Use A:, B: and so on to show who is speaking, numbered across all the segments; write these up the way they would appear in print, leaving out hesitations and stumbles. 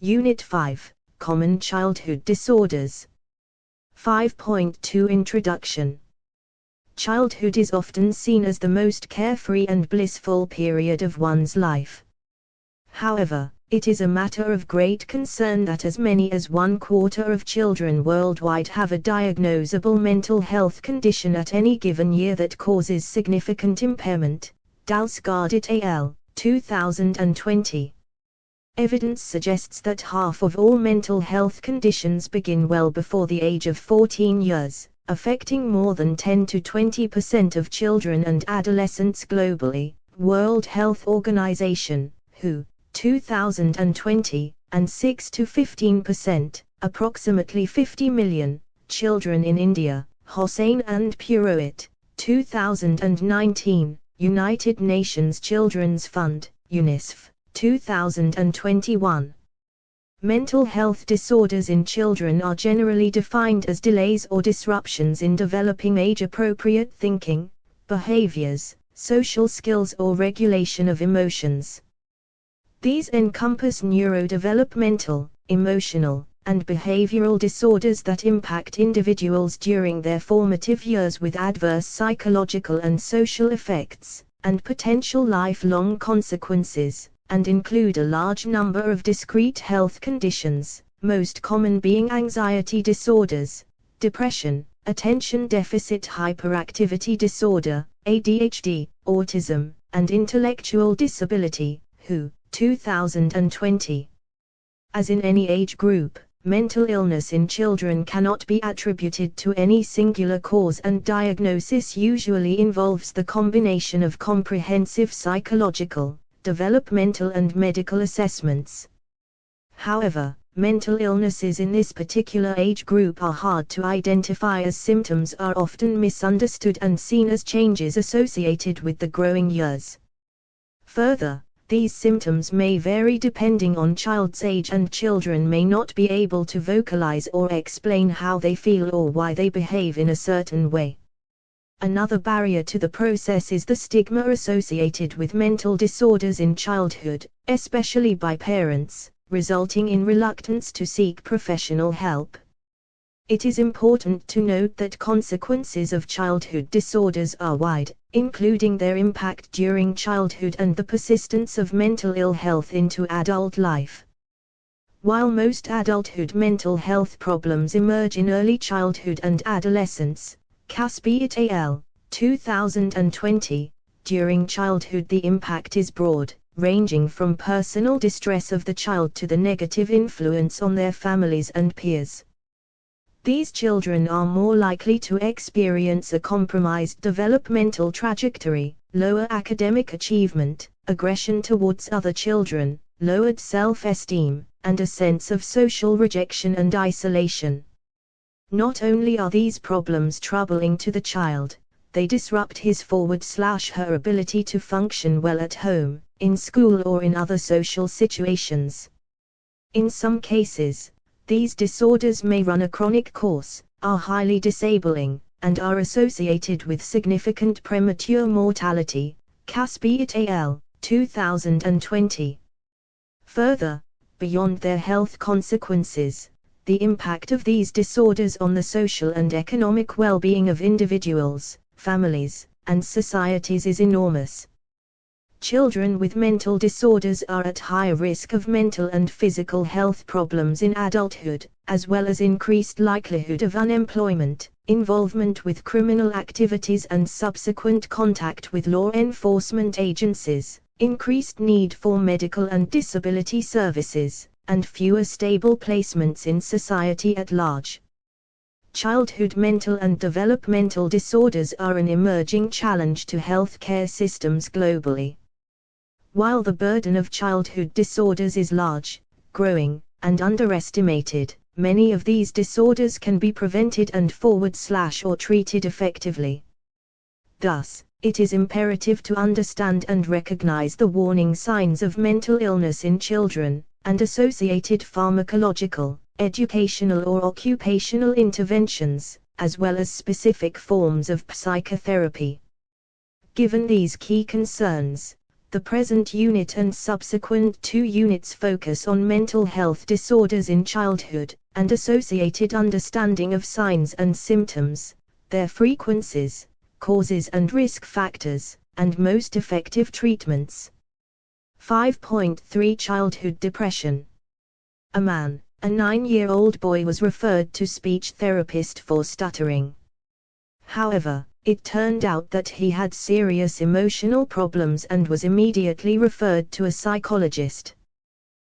A: Unit 5, Common Childhood Disorders. 5.2 Introduction. Childhood is often seen as the most carefree and blissful period of one's life. However, it is a matter of great concern that as many as 1/4 of children worldwide have a diagnosable mental health condition at any given year that causes significant impairment. Dalsgaard et al., 2020. Evidence suggests that half of all mental health conditions begin well before the age of 14 years, affecting more than 10 to 20% of children and adolescents globally. World Health Organization, WHO, 2020, and 6 to 15%, approximately 50 million, children in India. Hossain and Purohit, 2019, United Nations Children's Fund, UNICEF, 2021. Mental health disorders in children are generally defined as delays or disruptions in developing age-appropriate thinking, behaviors, social skills or regulation of emotions. These encompass neurodevelopmental, emotional, and behavioral disorders that impact individuals during their formative years with adverse psychological and social effects, and potential lifelong consequences, and include a large number of discrete health conditions, most common being anxiety disorders, depression, attention deficit hyperactivity disorder, ADHD, autism, and intellectual disability. WHO, 2020. As in any age group, mental illness in children cannot be attributed to any singular cause, and diagnosis usually involves the combination of comprehensive psychological, developmental and medical assessments. However, mental illnesses in this particular age group are hard to identify, as symptoms are often misunderstood and seen as changes associated with the growing years. Further, these symptoms may vary depending on child's age, and children may not be able to vocalize or explain how they feel or why they behave in a certain way. Another barrier to the process is the stigma associated with mental disorders in childhood, especially by parents, resulting in reluctance to seek professional help. It is important to note that consequences of childhood disorders are wide, including their impact during childhood and the persistence of mental ill health into adult life. While most adulthood mental health problems emerge in early childhood and adolescence, Caspi et al., 2020, during childhood the impact is broad, ranging from personal distress of the child to the negative influence on their families and peers. These children are more likely to experience a compromised developmental trajectory, lower academic achievement, aggression towards other children, lowered self-esteem, and a sense of social rejection and isolation. Not only are these problems troubling to the child, they disrupt his/her ability to function well at home, in school or in other social situations. In some cases, these disorders may run a chronic course, are highly disabling, and are associated with significant premature mortality. Caspi et al., 2020. Further, beyond their health consequences, the impact of these disorders on the social and economic well-being of individuals, families, and societies is enormous. Children with mental disorders are at higher risk of mental and physical health problems in adulthood, as well as increased likelihood of unemployment, involvement with criminal activities and subsequent contact with law enforcement agencies, increased need for medical and disability services, and fewer stable placements in society at large. Childhood mental and developmental disorders are an emerging challenge to healthcare systems globally. While the burden of childhood disorders is large, growing, and underestimated, many of these disorders can be prevented and or treated effectively. Thus, it is imperative to understand and recognize the warning signs of mental illness in children, and associated pharmacological, educational or occupational interventions, as well as specific forms of psychotherapy. Given these key concerns, The present unit and subsequent 2 units focus on mental health disorders in childhood, and associated understanding of signs and symptoms, their frequencies, causes and risk factors, and most effective treatments. 5.3 Childhood depression. A 9-year-old boy was referred to speech therapist for stuttering. However, it turned out that he had serious emotional problems and was immediately referred to a psychologist.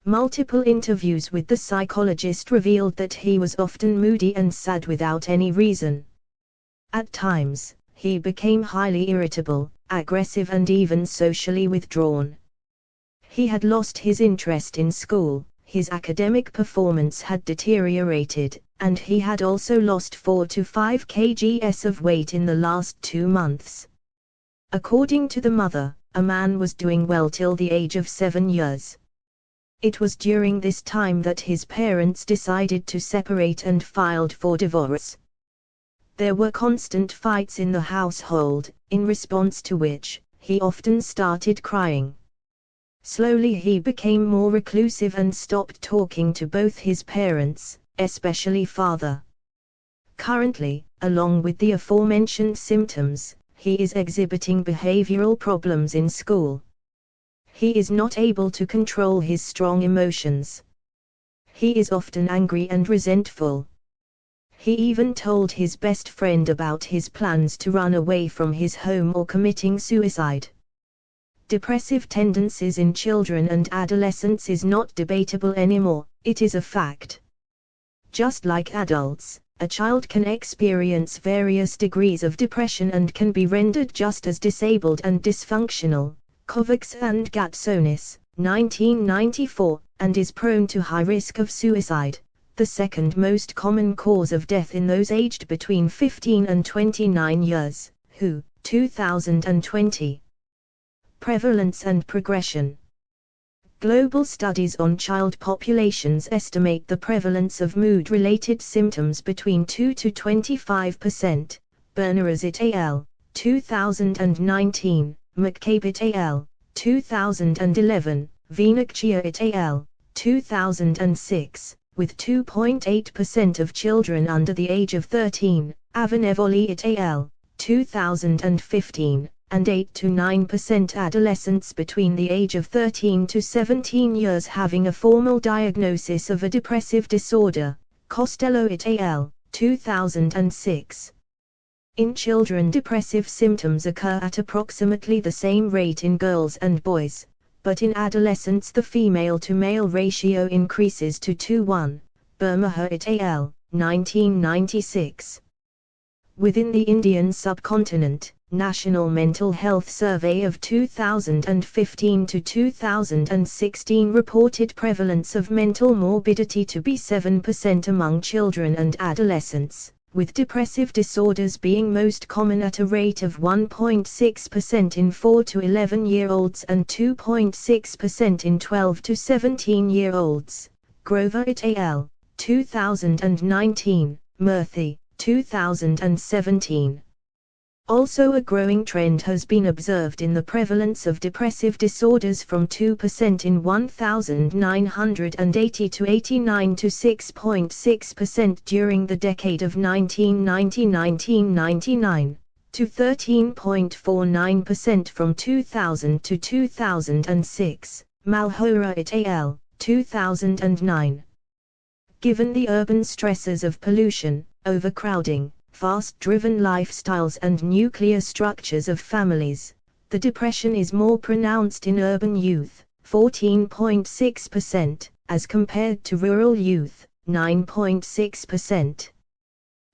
A: Multiple interviews with the psychologist revealed that he was often moody and sad without any reason. At times, he became highly irritable, aggressive and even socially withdrawn. He had lost his interest in school, his academic performance had deteriorated, and he had also lost 4 to 5 kgs of weight in the last 2 months. According to the mother, a man was doing well till the age of 7 years. It was during this time that his parents decided to separate and filed for divorce. There were constant fights in the household, in response to which, he often started crying. Slowly he became more reclusive and stopped talking to both his parents, especially father. Currently, along with the aforementioned symptoms, he is exhibiting behavioral problems in school. He is not able to control his strong emotions. He is often angry and resentful. He even told his best friend about his plans to run away from his home or committing suicide. Depressive tendencies in children and adolescents is not debatable anymore, it is a fact. Just like adults, a child can experience various degrees of depression and can be rendered just as disabled and dysfunctional, Kovacs and Gatsonis, 1994, and is prone to high risk of suicide, the second most common cause of death in those aged between 15 and 29 years, WHO, 2020. Prevalence and progression. Global studies on child populations estimate the prevalence of mood-related symptoms between 2 to 25%. Berners et al., 2019, McCabe et al., 2011, Vinakchia et al., 2006, with 2.8% of children under the age of 13, Avanevoli et al., 2015, and 8 to 9% adolescents between the age of 13 to 17 years having a formal diagnosis of a depressive disorder, Costello et al., 2006. In children, depressive symptoms occur at approximately the same rate in girls and boys, but in adolescents the female-to-male ratio increases to 2:1, Burmaha et al., 1996. Within the Indian subcontinent, National Mental Health Survey of 2015 to 2016 reported prevalence of mental morbidity to be 7% among children and adolescents, with depressive disorders being most common at a rate of 1.6% in 4 to 11-year-olds and 2.6% in 12 to 17-year-olds. Grover et al., 2019, Murthy, 2017. Also, a growing trend has been observed in the prevalence of depressive disorders from 2% in 1980 to 89 to 6.6% during the decade of 1990-1999, to 13.49% from 2000 to 2006, Malhora et al., 2009. Given the urban stresses of pollution, overcrowding, fast-driven lifestyles and nuclear structures of families, the depression is more pronounced in urban youth, 14.6%, as compared to rural youth, 9.6%.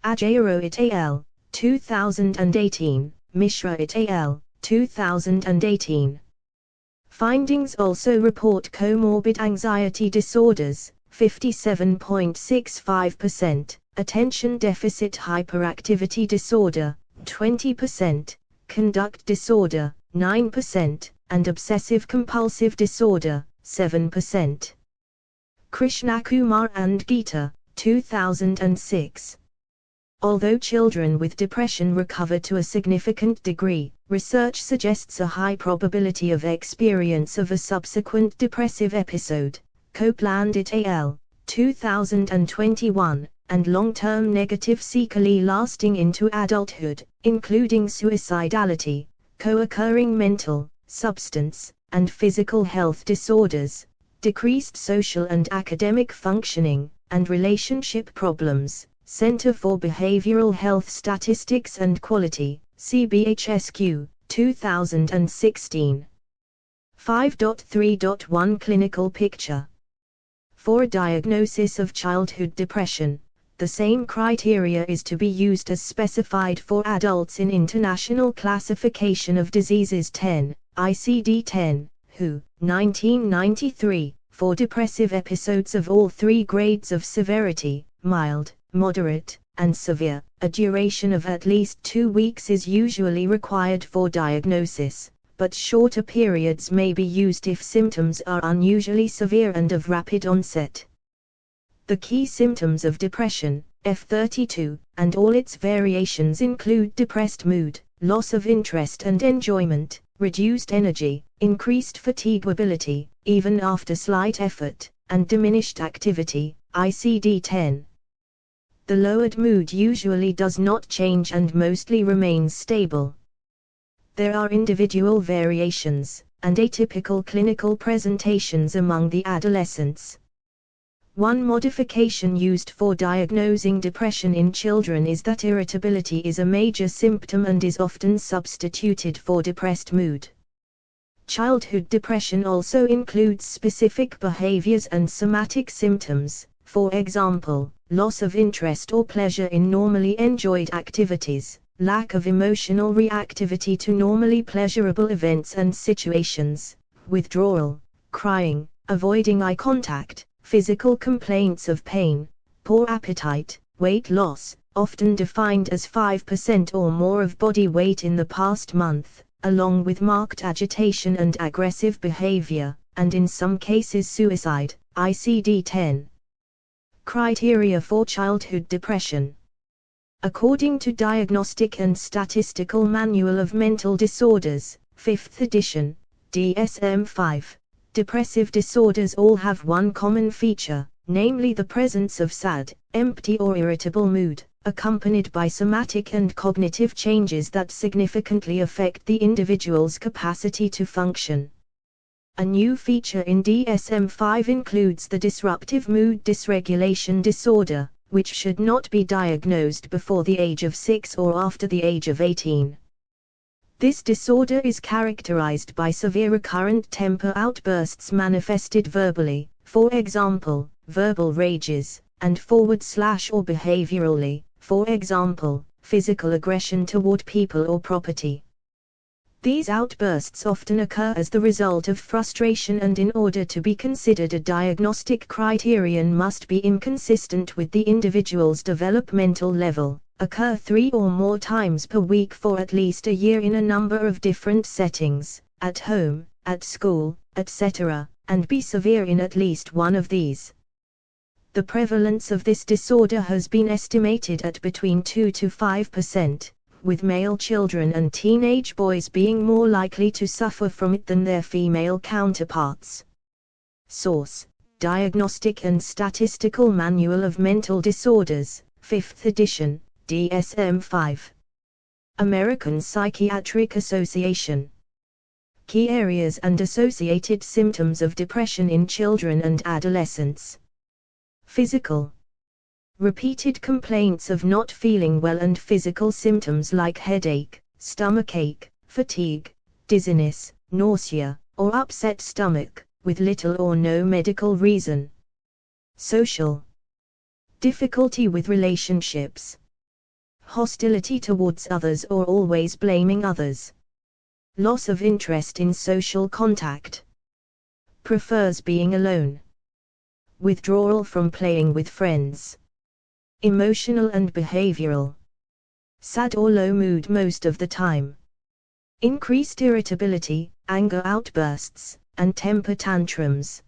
A: Ajayero et al., 2018, Mishra et al., 2018. Findings also report comorbid anxiety disorders, 57.65%, attention deficit hyperactivity disorder, 20%, conduct disorder, 9%, and obsessive compulsive disorder, 7%. Krishnakumar and Geeta, 2006. Although children with depression recover to a significant degree, Research suggests a high probability of experience of a subsequent depressive episode, Copeland et al., 2021, and long-term negative sequelae lasting into adulthood, including suicidality, co-occurring mental, substance, and physical health disorders, decreased social and academic functioning, and relationship problems. Center for Behavioral Health Statistics and Quality, CBHSQ, 2016. 5.3.1 Clinical Picture. For a diagnosis of childhood depression, the same criteria is to be used as specified for adults in International Classification of Diseases 10, ICD-10, WHO, 1993, for depressive episodes of all three grades of severity, mild, moderate, and severe. A duration of at least 2 weeks is usually required for diagnosis, but shorter periods may be used if symptoms are unusually severe and of rapid onset. The key symptoms of depression, F32, and all its variations include depressed mood, loss of interest and enjoyment, reduced energy, increased fatigability, even after slight effort, and diminished activity, ICD-10. The lowered mood usually does not change and mostly remains stable. There are individual variations, and atypical clinical presentations among the adolescents. One modification used for diagnosing depression in children is that irritability is a major symptom and is often substituted for depressed mood. Childhood depression also includes specific behaviors and somatic symptoms, for example, loss of interest or pleasure in normally enjoyed activities, lack of emotional reactivity to normally pleasurable events and situations, withdrawal, crying, avoiding eye contact, physical complaints of pain, poor appetite, weight loss, often defined as 5% or more of body weight in the past month, along with marked agitation and aggressive behavior, and in some cases suicide, ICD-10. Criteria for childhood depression. According to Diagnostic and Statistical Manual of Mental Disorders, 5th edition, DSM-5, depressive disorders all have one common feature, namely the presence of sad, empty or irritable mood, accompanied by somatic and cognitive changes that significantly affect the individual's capacity to function. A new feature in DSM-5 includes the disruptive mood dysregulation disorder, which should not be diagnosed before the age of 6 or after the age of 18. This disorder is characterized by severe recurrent temper outbursts manifested verbally, for example, verbal rages, and forward/or behaviorally, for example, physical aggression toward people or property. These outbursts often occur as the result of frustration and in order to be considered a diagnostic criterion must be inconsistent with the individual's developmental level, occur 3 or more times per week for at least a year in a number of different settings, at home, at school, etc., and be severe in at least one of these. The prevalence of this disorder has been estimated at between 2 to 5%. With male children and teenage boys being more likely to suffer from it than their female counterparts. Source: Diagnostic and Statistical Manual of Mental Disorders, 5th edition, DSM-5. American Psychiatric Association. Key areas and associated symptoms of depression in children and adolescents. Physical. Repeated complaints of not feeling well and physical symptoms like headache, stomachache, fatigue, dizziness, nausea, or upset stomach, with little or no medical reason. Social. Difficulty with relationships. Hostility towards others or always blaming others. Loss of interest in social contact. Prefers being alone. Withdrawal from playing with friends. Emotional and behavioral. Sad or low mood most of the time. Increased irritability, anger outbursts, and temper tantrums.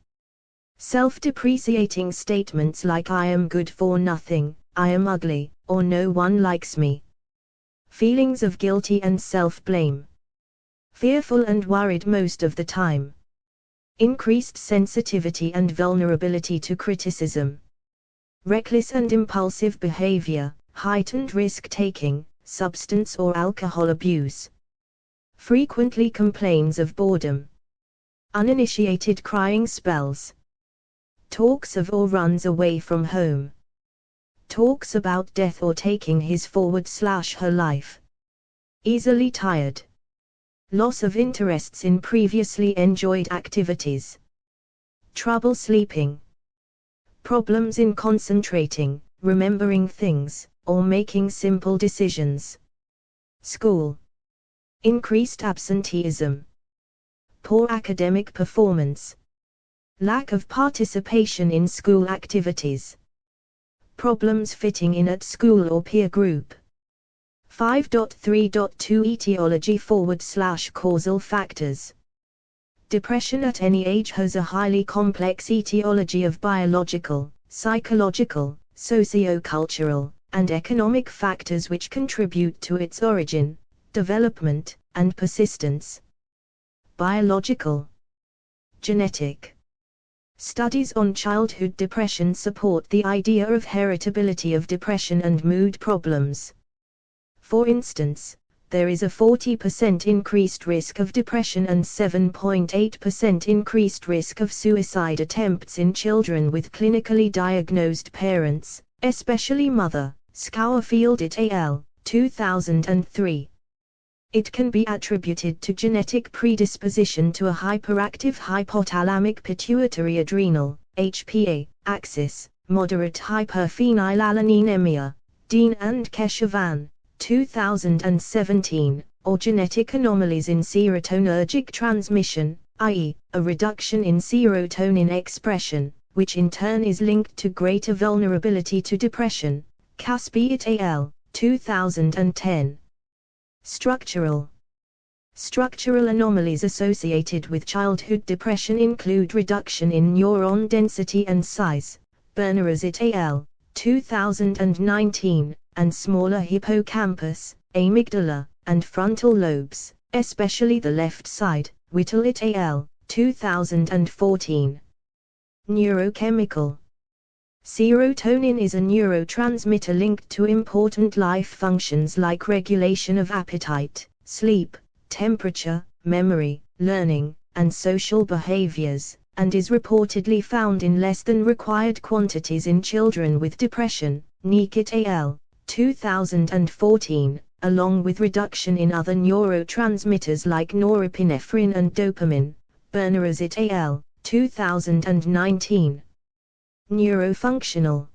A: Self-depreciating statements like I am good for nothing, I am ugly, or no one likes me. Feelings of guilty and self-blame. fearful and worried most of the time. Increased sensitivity and vulnerability to criticism. Reckless and impulsive behavior, heightened risk-taking, substance or alcohol abuse. Frequently complains of boredom. Uninitiated crying spells. Talks of or runs away from home. Talks about death or taking his /her life. Easily tired. Loss of interests in previously enjoyed activities. Trouble sleeping. Problems in concentrating, remembering things, or making simple decisions. School. Increased absenteeism. Poor academic performance. Lack of participation in school activities. Problems fitting in at school or peer group. 5.3.2 Etiology/causal factors. Depression at any age has a highly complex etiology of biological, psychological, socio-cultural, and economic factors which contribute to its origin, development, and persistence. Biological. Genetic. Studies on childhood depression support the idea of heritability of depression and mood problems. For instance, there is a 40% increased risk of depression and 7.8% increased risk of suicide attempts in children with clinically diagnosed parents, especially mother, Schourfield et al., 2003. It can be attributed to genetic predisposition to a hyperactive hypothalamic pituitary adrenal (HPA) axis, moderate hyperphenylalaninemia, Dean and Keshavan, 2017, or genetic anomalies in serotonergic transmission, i.e., a reduction in serotonin expression, which in turn is linked to greater vulnerability to depression. Caspi et al., 2010. Structural anomalies associated with childhood depression include reduction in neuron density and size, Berners et al., 2019, and smaller hippocampus, amygdala, and frontal lobes, especially the left side, Whittle et al., 2014. Neurochemical. Serotonin is a neurotransmitter linked to important life functions like regulation of appetite, sleep, temperature, memory, learning, and social behaviors, and is reportedly found in less than required quantities in children with depression, Neek et al., 2014, along with reduction in other neurotransmitters like norepinephrine and dopamine, Berners et al., 2019. Neurofunctional.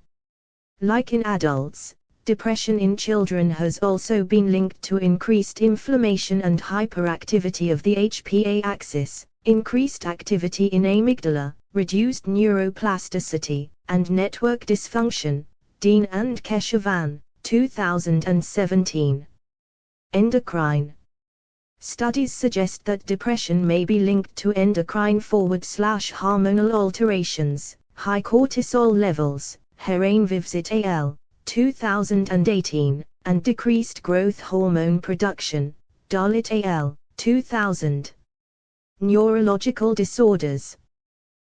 A: Like in adults, depression in children has also been linked to increased inflammation and hyperactivity of the HPA axis, increased activity in amygdala, reduced neuroplasticity, and network dysfunction, Dean and Keshavan, 2017. Endocrine. Studies suggest that depression may be linked to endocrine/hormonal alterations, high cortisol levels, Herainvives et al., 2018, and decreased growth hormone production, Dahl et al., 2000. Neurological disorders.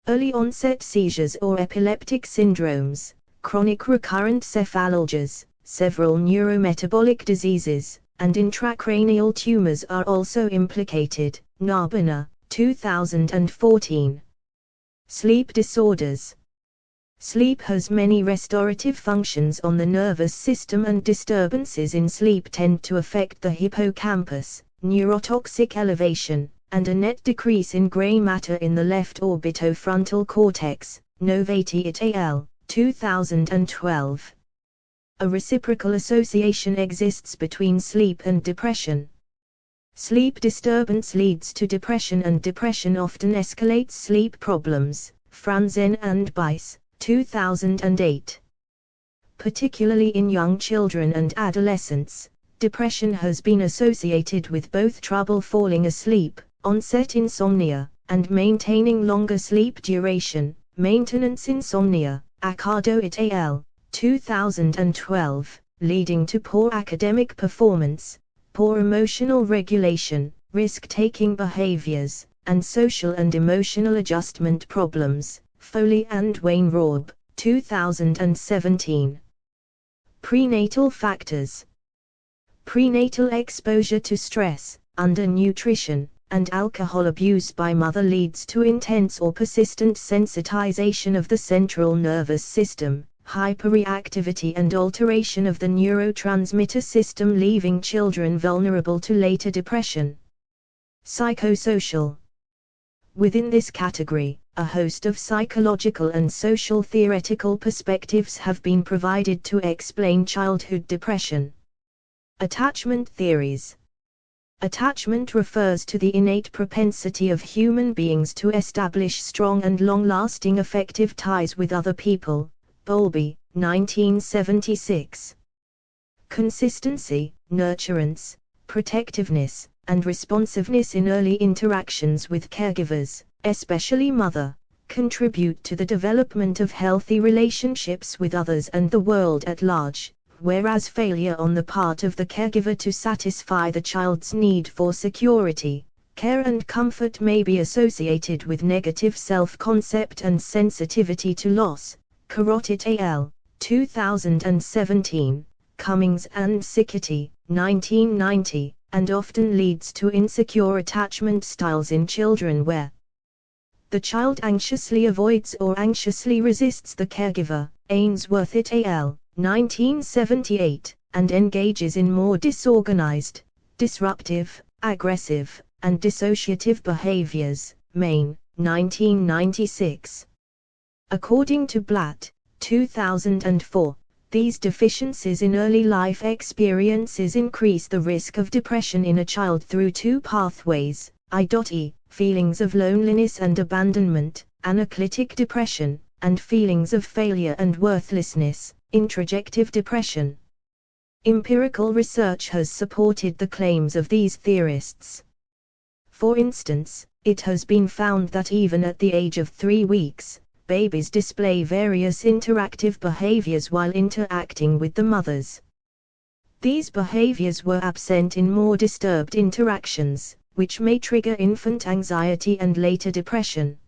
A: Early onset seizures or epileptic syndromes, chronic recurrent cephalalgias, several neurometabolic diseases, and intracranial tumors are also implicated, Narbonne, 2014. Sleep disorders. Sleep has many restorative functions on the nervous system, and disturbances in sleep tend to affect the hippocampus, neurotoxic elevation, and a net decrease in gray matter in the left orbitofrontal cortex, Novati et al., 2012. A reciprocal association exists between sleep and depression. Sleep disturbance leads to depression, and depression often escalates sleep problems, Franzen and Bice, 2008. Particularly in young children and adolescents, depression has been associated with both trouble falling asleep, onset insomnia, and maintaining longer sleep duration, maintenance insomnia, Accardo et al., 2012, leading to poor academic performance, poor emotional regulation, risk-taking behaviors, and social and emotional adjustment problems, Foley and Wainwraub, 2017. Prenatal factors. Prenatal exposure to stress, undernutrition, and alcohol abuse by mother leads to intense or persistent sensitization of the central nervous system, hyperreactivity and alteration of the neurotransmitter system, leaving children vulnerable to later depression. Psychosocial. Within this category, a host of psychological and social theoretical perspectives have been provided to explain childhood depression. Attachment theories. Attachment refers to the innate propensity of human beings to establish strong and long-lasting affective ties with other people. Bowlby, 1976. Consistency, nurturance, protectiveness, and responsiveness in early interactions with caregivers, especially mother, contribute to the development of healthy relationships with others and the world at large, whereas failure on the part of the caregiver to satisfy the child's need for security, care and comfort may be associated with negative self-concept and sensitivity to loss. Carrot al. 2017, Cummings and Sickety, 1990, and often leads to insecure attachment styles in children where the child anxiously avoids or anxiously resists the caregiver. Ainsworth et al. 1978, and engages in more disorganized, disruptive, aggressive, and dissociative behaviors. Maine, 1996. According to Blatt, 2004, these deficiencies in early life experiences increase the risk of depression in a child through two pathways, i.e., feelings of loneliness and abandonment, anaclitic depression, and feelings of failure and worthlessness, introjective depression. Empirical research has supported the claims of these theorists. For instance, it has been found that even at the age of 3 weeks, babies display various interactive behaviors while interacting with the mothers. These behaviors were absent in more disturbed interactions, which may trigger infant anxiety and later depression.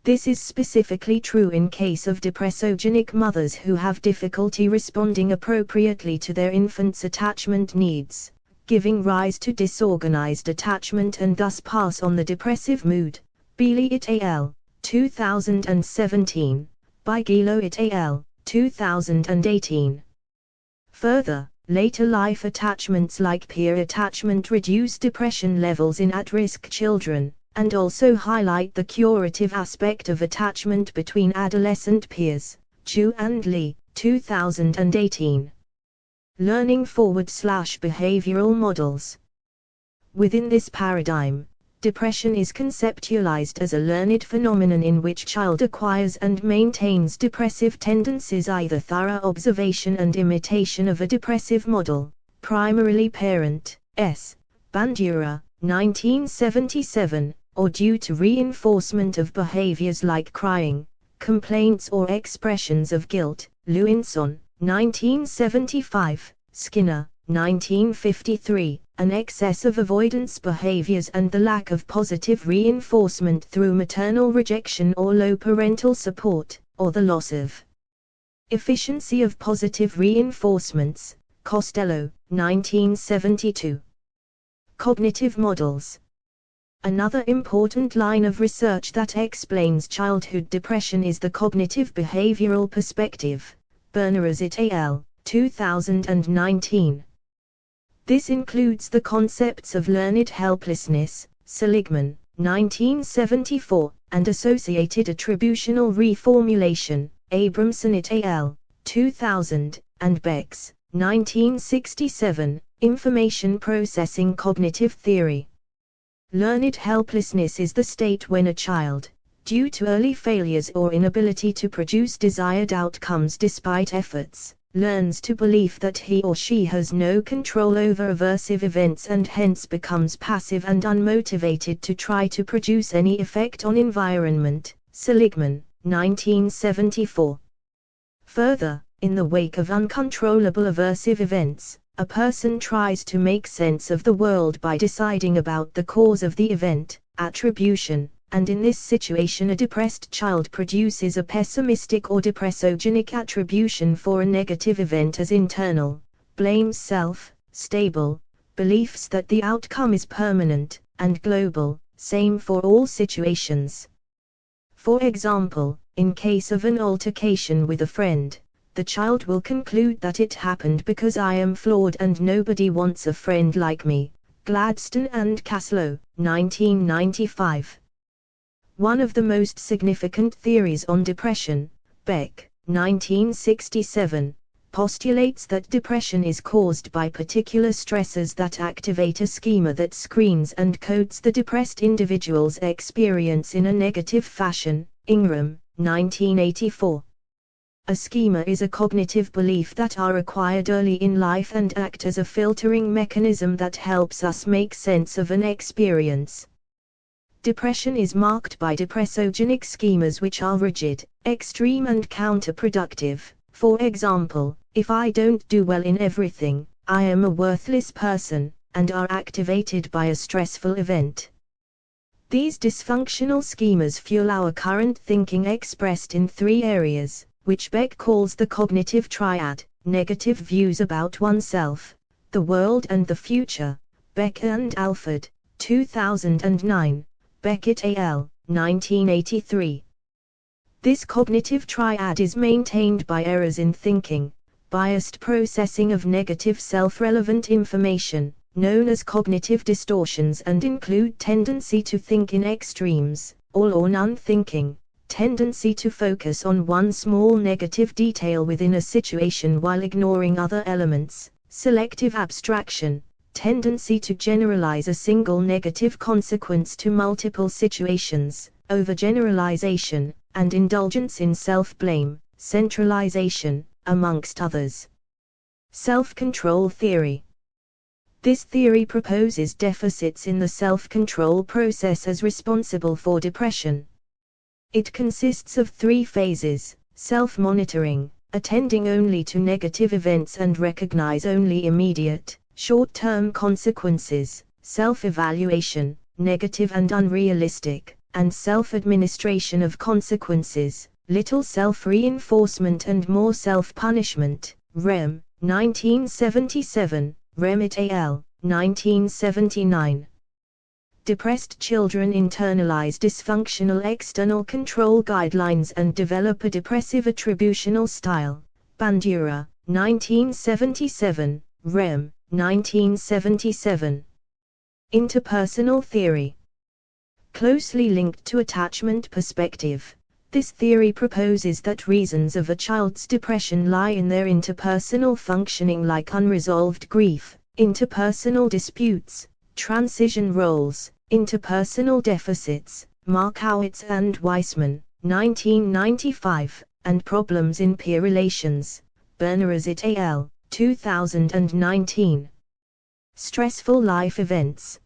A: This is specifically true in case of depressogenic mothers who have difficulty responding appropriately to their infant's attachment needs, giving rise to disorganized attachment and thus pass on the depressive mood. Beeley et al. 2017, Bigilo et al. 2018. Further, later life attachments like peer attachment reduce depression levels in at-risk children, and also highlight the curative aspect of attachment between adolescent peers. Chu and Lee, 2018. Learning forward/behavioral models. Within this paradigm, depression is conceptualized as a learned phenomenon in which child acquires and maintains depressive tendencies, either thorough observation and imitation of a depressive model, primarily parent, S. Bandura, 1977, or due to reinforcement of behaviors like crying, complaints or expressions of guilt. Lewinson, 1975, Skinner, 1953, an excess of avoidance behaviors and the lack of positive reinforcement through maternal rejection or low parental support, or the loss of efficiency of positive reinforcements. Costello, 1972. Cognitive models. Another important line of research that explains childhood depression is the cognitive behavioral perspective. Berneras et al., 2019. This includes the concepts of learned helplessness, Seligman, 1974, and associated attributional reformulation, Abramson et al., 2000, and Beck's, 1967, information processing cognitive theory. Learned helplessness is the state when a child, due to early failures or inability to produce desired outcomes despite efforts, learns to believe that he or she has no control over aversive events and hence becomes passive and unmotivated to try to produce any effect on environment. Seligman, 1974. Further, in the wake of uncontrollable aversive events, A person tries to make sense of the world by deciding about the cause of the event, attribution, and in this situation a depressed child produces a pessimistic or depressogenic attribution for a negative event as internal, blames self, stable, beliefs that the outcome is permanent, and global, same for all situations. For example, in case of an altercation with a friend, the child will conclude that it happened because I am flawed and nobody wants a friend like me. Gladstone and Caslow, 1995. One of the most significant theories on depression, BAPCH, 1967, postulates that depression is caused by particular stressors that activate a schema that screens and codes the depressed individual's experience in a negative fashion. Ingram, 1984. A schema is a cognitive belief that are acquired early in life and act as a filtering mechanism that helps us make sense of an experience. Depression is marked by depressogenic schemas which are rigid, extreme and counterproductive. For example, if I don't do well in everything, I am a worthless person, and are activated by a stressful event. These dysfunctional schemas fuel our current thinking expressed in three areas, which BAPCH calls the cognitive triad: negative views about oneself, the world and the future. Becker and Alford, 2009, Beckett al., 1983. This cognitive triad is maintained by errors in thinking, biased processing of negative self-relevant information, known as cognitive distortions, and include tendency to think in extremes, all or none thinking, tendency to focus on one small negative detail within a situation while ignoring other elements, selective abstraction, tendency to generalize a single negative consequence to multiple situations, overgeneralization, and indulgence in self-blame, centralization, amongst others. Self-control theory. This theory proposes deficits in the self-control process as responsible for depression. It consists of three phases: self-monitoring, attending only to negative events and recognize only immediate, short-term consequences; self-evaluation, negative and unrealistic, and self-administration of consequences, little self-reinforcement and more self-punishment. Rem, 1977, Remit al., 1979. Depressed children internalize dysfunctional external control guidelines and develop a depressive attributional style. Bandura, 1977, Rem, 1977. Interpersonal theory. Closely linked to attachment perspective, this theory proposes that reasons of a child's depression lie in their interpersonal functioning, like unresolved grief, interpersonal disputes, transition roles, interpersonal deficits. Markowitz and Weissman, 1995, and problems in peer relations. Berneras et al., 2019. Stressful life events.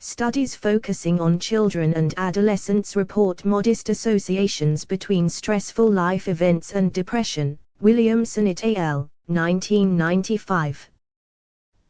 A: Studies focusing on children and adolescents report modest associations between stressful life events and depression. Williamson et al., 1995.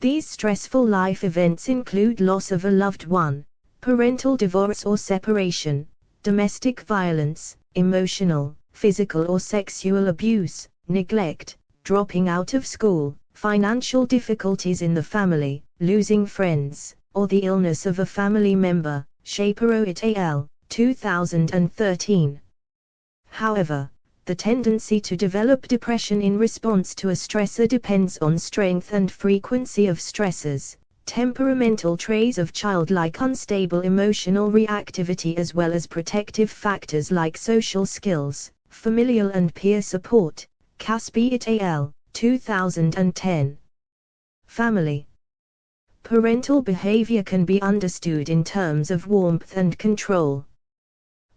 A: These stressful life events include loss of a loved one, parental divorce or separation, domestic violence, emotional, physical or sexual abuse, neglect, dropping out of school, financial difficulties in the family, losing friends, or the illness of a family member. Shapiro et al., 2013. However, the tendency to develop depression in response to a stressor depends on strength and frequency of stressors, temperamental traits of childlike unstable emotional reactivity, as well as protective factors like social skills, familial and peer support. Caspi et al., 2010. Family. Parental behavior can be understood in terms of warmth and control.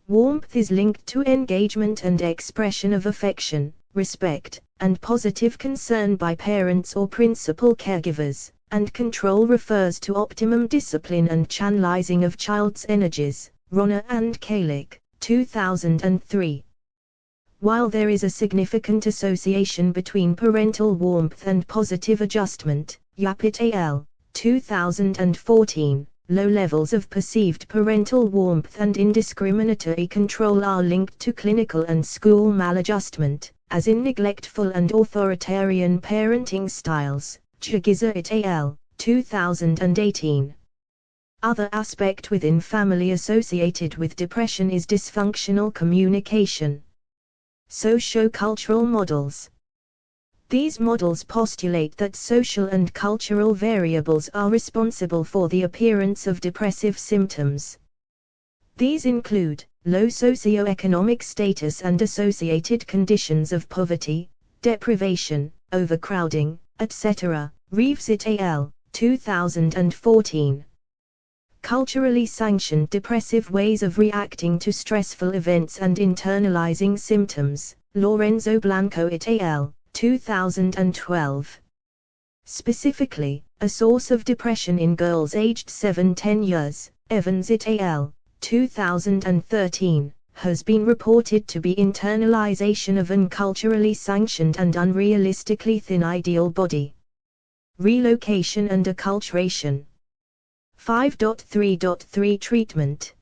A: Warmth is linked to engagement and expression of affection, respect, and positive concern by parents or principal caregivers, and control refers to optimum discipline and channelizing of child's energies. Ronner and Kalick, 2003. While there is a significant association between parental warmth and positive adjustment, BAPCH al. 2014, low levels of perceived parental warmth and indiscriminatory control are linked to clinical and school maladjustment, as in neglectful and authoritarian parenting styles. BAPCH al. 2018. Other aspect within family associated with depression is dysfunctional communication. Socio-cultural models. These models postulate that social and cultural variables are responsible for the appearance of depressive symptoms. These include low socioeconomic status and associated conditions of poverty, deprivation, overcrowding, etc. Reeves et al. 2014. Culturally sanctioned depressive ways of reacting to stressful events and internalizing symptoms. Lorenzo Blanco et al. 2012. Specifically, a source of depression in girls aged 7-10 years, Evans et al. 2013, has been reported to be internalization of an culturally sanctioned and unrealistically thin ideal body. Relocation and acculturation. 5.3.3 Treatment.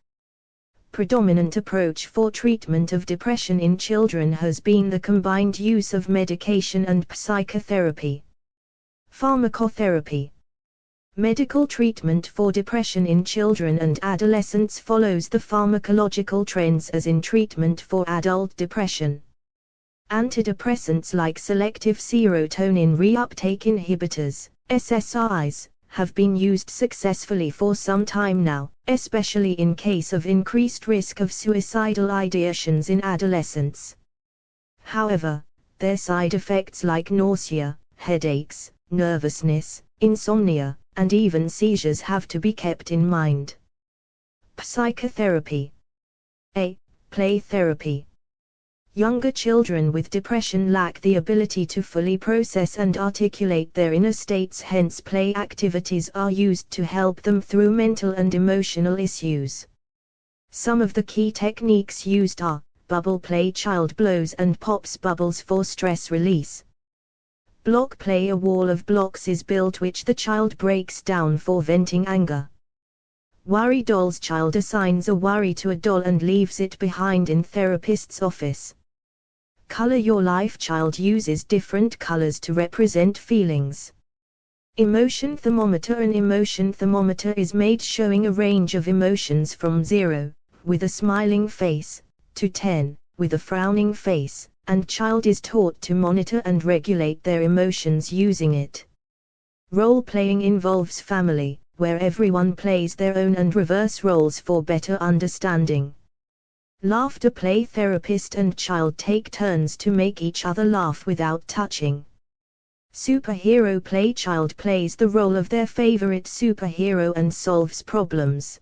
A: Predominant approach for treatment of depression in children has been the combined use of medication and psychotherapy. Pharmacotherapy. Medical treatment for depression in children and adolescents follows the pharmacological trends as in treatment for adult depression. Antidepressants like selective serotonin reuptake inhibitors, SSRIs, have been used successfully for some time now, especially in case of increased risk of suicidal ideations in adolescents. However, their side effects like nausea, headaches, nervousness, insomnia, and even seizures have to be kept in mind. Psychotherapy. A. Play therapy. Younger children with depression lack the ability to fully process and articulate their inner states, hence play activities are used to help them through mental and emotional issues. Some of the key techniques used are bubble play, child blows and pops bubbles for stress release. Block play, a wall of blocks is built which the child breaks down for venting anger. Worry dolls, child assigns a worry to a doll and leaves it behind in therapist's office. Color your life, child uses different colors to represent feelings. Emotion thermometer. An emotion thermometer is made showing a range of emotions from 0, with a smiling face, to 10, with a frowning face, and child is taught to monitor and regulate their emotions using it. Role-playing involves family, where everyone plays their own and reverse roles for better understanding. Laughter play, therapist and child take turns to make each other laugh without touching. Superhero play, child plays the role of their favorite superhero and solves problems.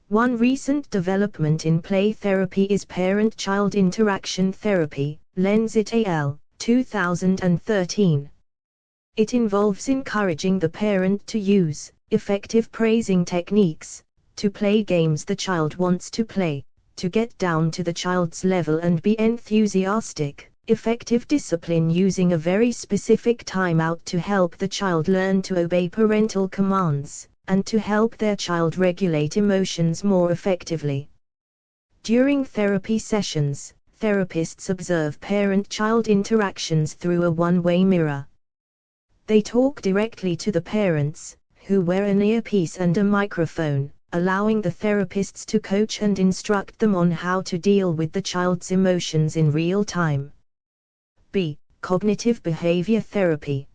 A: One recent development in play therapy is parent-child interaction therapy, Lenz et al. 2013. It involves encouraging the parent to use effective praising techniques, to play games the child wants to play, to get down to the child's level and be enthusiastic, effective discipline using a very specific timeout to help the child learn to obey parental commands, and to help their child regulate emotions more effectively. During therapy sessions, therapists observe parent-child interactions through a one-way mirror. They talk directly to the parents, who wear an earpiece and a microphone, allowing the therapists to coach and instruct them on how to deal with the child's emotions in real time. B. Cognitive behavior therapy.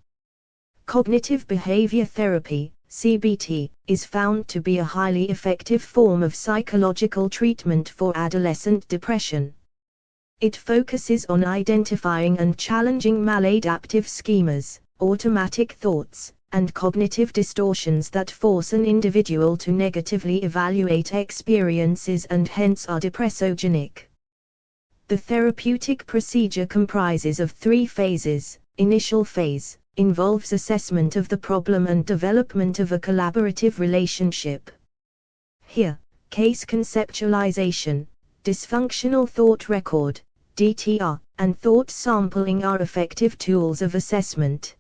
A: Cognitive behavior therapy, CBT, is found to be a highly effective form of psychological treatment for adolescent depression. It focuses on identifying and challenging maladaptive schemas, automatic thoughts, and cognitive distortions that force an individual to negatively evaluate experiences and hence are depressogenic. The therapeutic procedure comprises of 3 phases. Initial phase involves assessment of the problem and development of a collaborative relationship. Here, case conceptualization, dysfunctional thought record, DTR, and thought sampling are effective tools of assessment.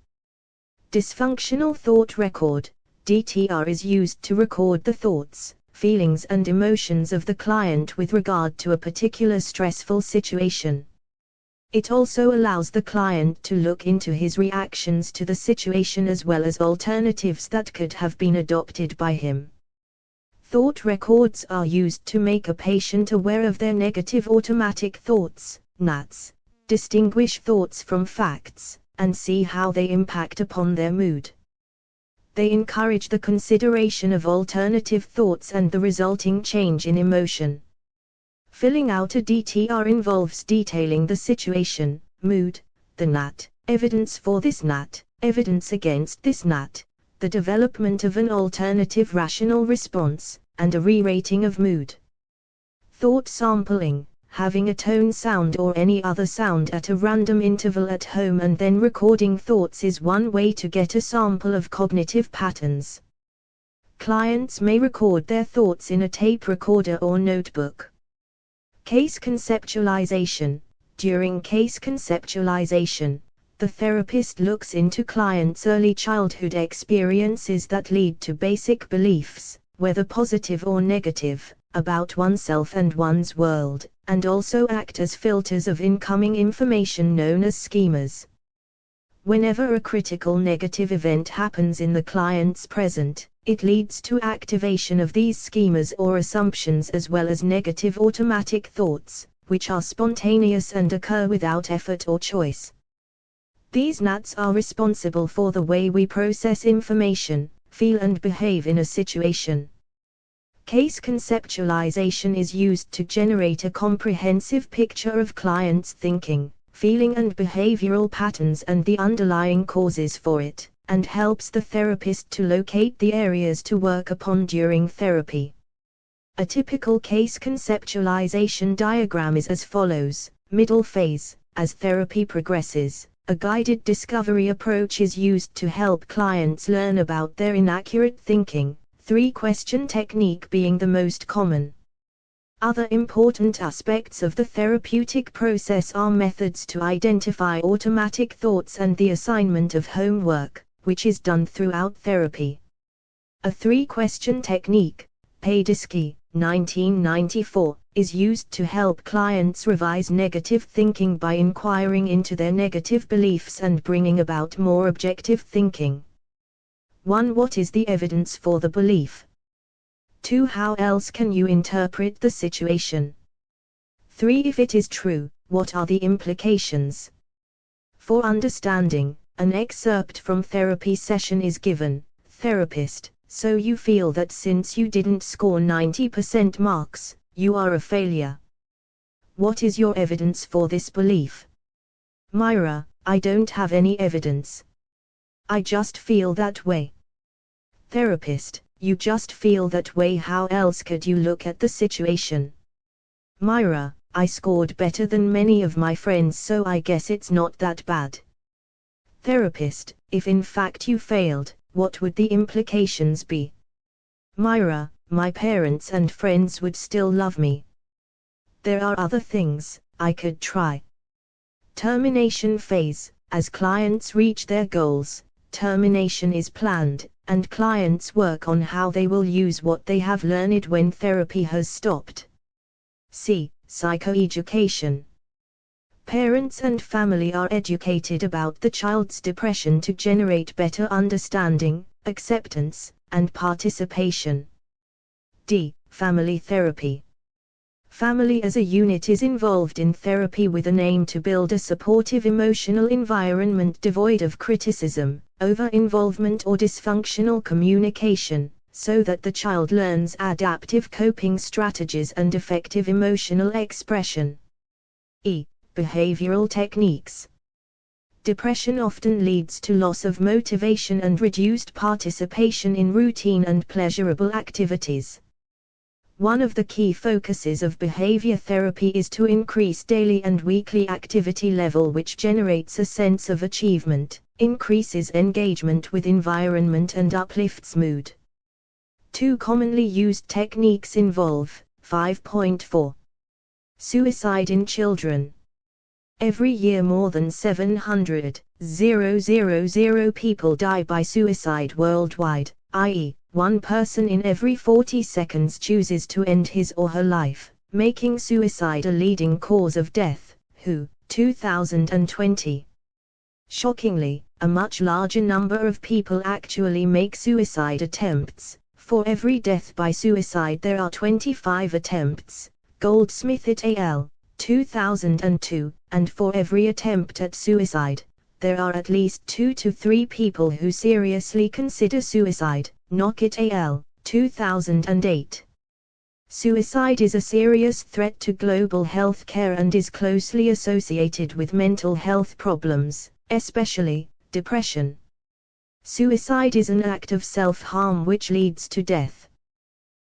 A: Dysfunctional thought record. DTR is used to record the thoughts, feelings and emotions of the client with regard to a particular stressful situation. It also allows the client to look into his reactions to the situation as well as alternatives that could have been adopted by him. Thought records are used to make a patient aware of their negative automatic thoughts, NATs, distinguish thoughts from facts, and see how they impact upon their mood. They encourage the consideration of alternative thoughts and the resulting change in emotion. Filling out a DTR involves detailing the situation, mood, the NAT, evidence for this NAT, evidence against this NAT, the development of an alternative rational response, and a re-rating of mood. Thought sampling. Having a tone sound or any other sound at a random interval at home and then recording thoughts is one way to get a sample of cognitive patterns. Clients may record their thoughts in a tape recorder or notebook. Case conceptualization. During case conceptualization, the therapist looks into clients' early childhood experiences that lead to basic beliefs, whether positive or negative, about oneself and one's world, and also act as filters of incoming information known as schemas. Whenever a critical negative event happens in the client's present, it leads to activation of these schemas or assumptions as well as negative automatic thoughts, which are spontaneous and occur without effort or choice. These NATs are responsible for the way we process information, feel and behave in a situation. Case conceptualization is used to generate a comprehensive picture of clients' thinking, feeling and behavioral patterns and the underlying causes for it, and helps the therapist to locate the areas to work upon during therapy. A typical case conceptualization diagram is as follows. Middle phase. As therapy progresses, a guided discovery approach is used to help clients learn about their inaccurate thinking, three-question technique being the most common. Other important aspects of the therapeutic process are methods to identify automatic thoughts and the assignment of homework, which is done throughout therapy. A three-question technique, Paidisky, 1994, is used to help clients revise negative thinking by inquiring into their negative beliefs and bringing about more objective thinking. 1. What is the evidence for the belief? 2. How else can you interpret the situation? 3. If it is true, what are the implications? For understanding, an excerpt from therapy session is given. Therapist: so you feel that since you didn't score 90% marks, you are a failure. What is your evidence for this belief? Myra: I don't have any evidence. I just feel that way. Therapist: you just feel that way, how else could you look at the situation? Myra: I scored better than many of my friends, so I guess it's not that bad. Therapist: if in fact you failed, what would the implications be? Myra: my parents and friends would still love me. There are other things I could try. Termination phase. As clients reach their goals, termination is planned, and clients work on how they will use what they have learned when therapy has stopped. C. Psychoeducation. Parents and family are educated about the child's depression to generate better understanding, acceptance, and participation. D. Family therapy. Family as a unit is involved in therapy with an aim to build a supportive emotional environment devoid of criticism, over-involvement or dysfunctional communication, so that the child learns adaptive coping strategies and effective emotional expression. E. Behavioral techniques. Depression often leads to loss of motivation and reduced participation in routine and pleasurable activities. One of the key focuses of behavior therapy is to increase daily and weekly activity level, which generates a sense of achievement, increases engagement with environment and uplifts mood. Two commonly used techniques involve 5.4. Suicide in children. Every year more than 700,000 people die by suicide worldwide, i.e., one person in every 40 seconds chooses to end his or her life, making suicide a leading cause of death. WHO, 2020. Shockingly, a much larger number of people actually make suicide attempts. For every death by suicide there are 25 attempts. Goldsmith et al., 2002, and for every attempt at suicide, there are at least 2 to 3 people who seriously consider suicide. Knock et al., 2008. Suicide is a serious threat to global health care and is closely associated with mental health problems, especially depression. Suicide is an act of self-harm which leads to death.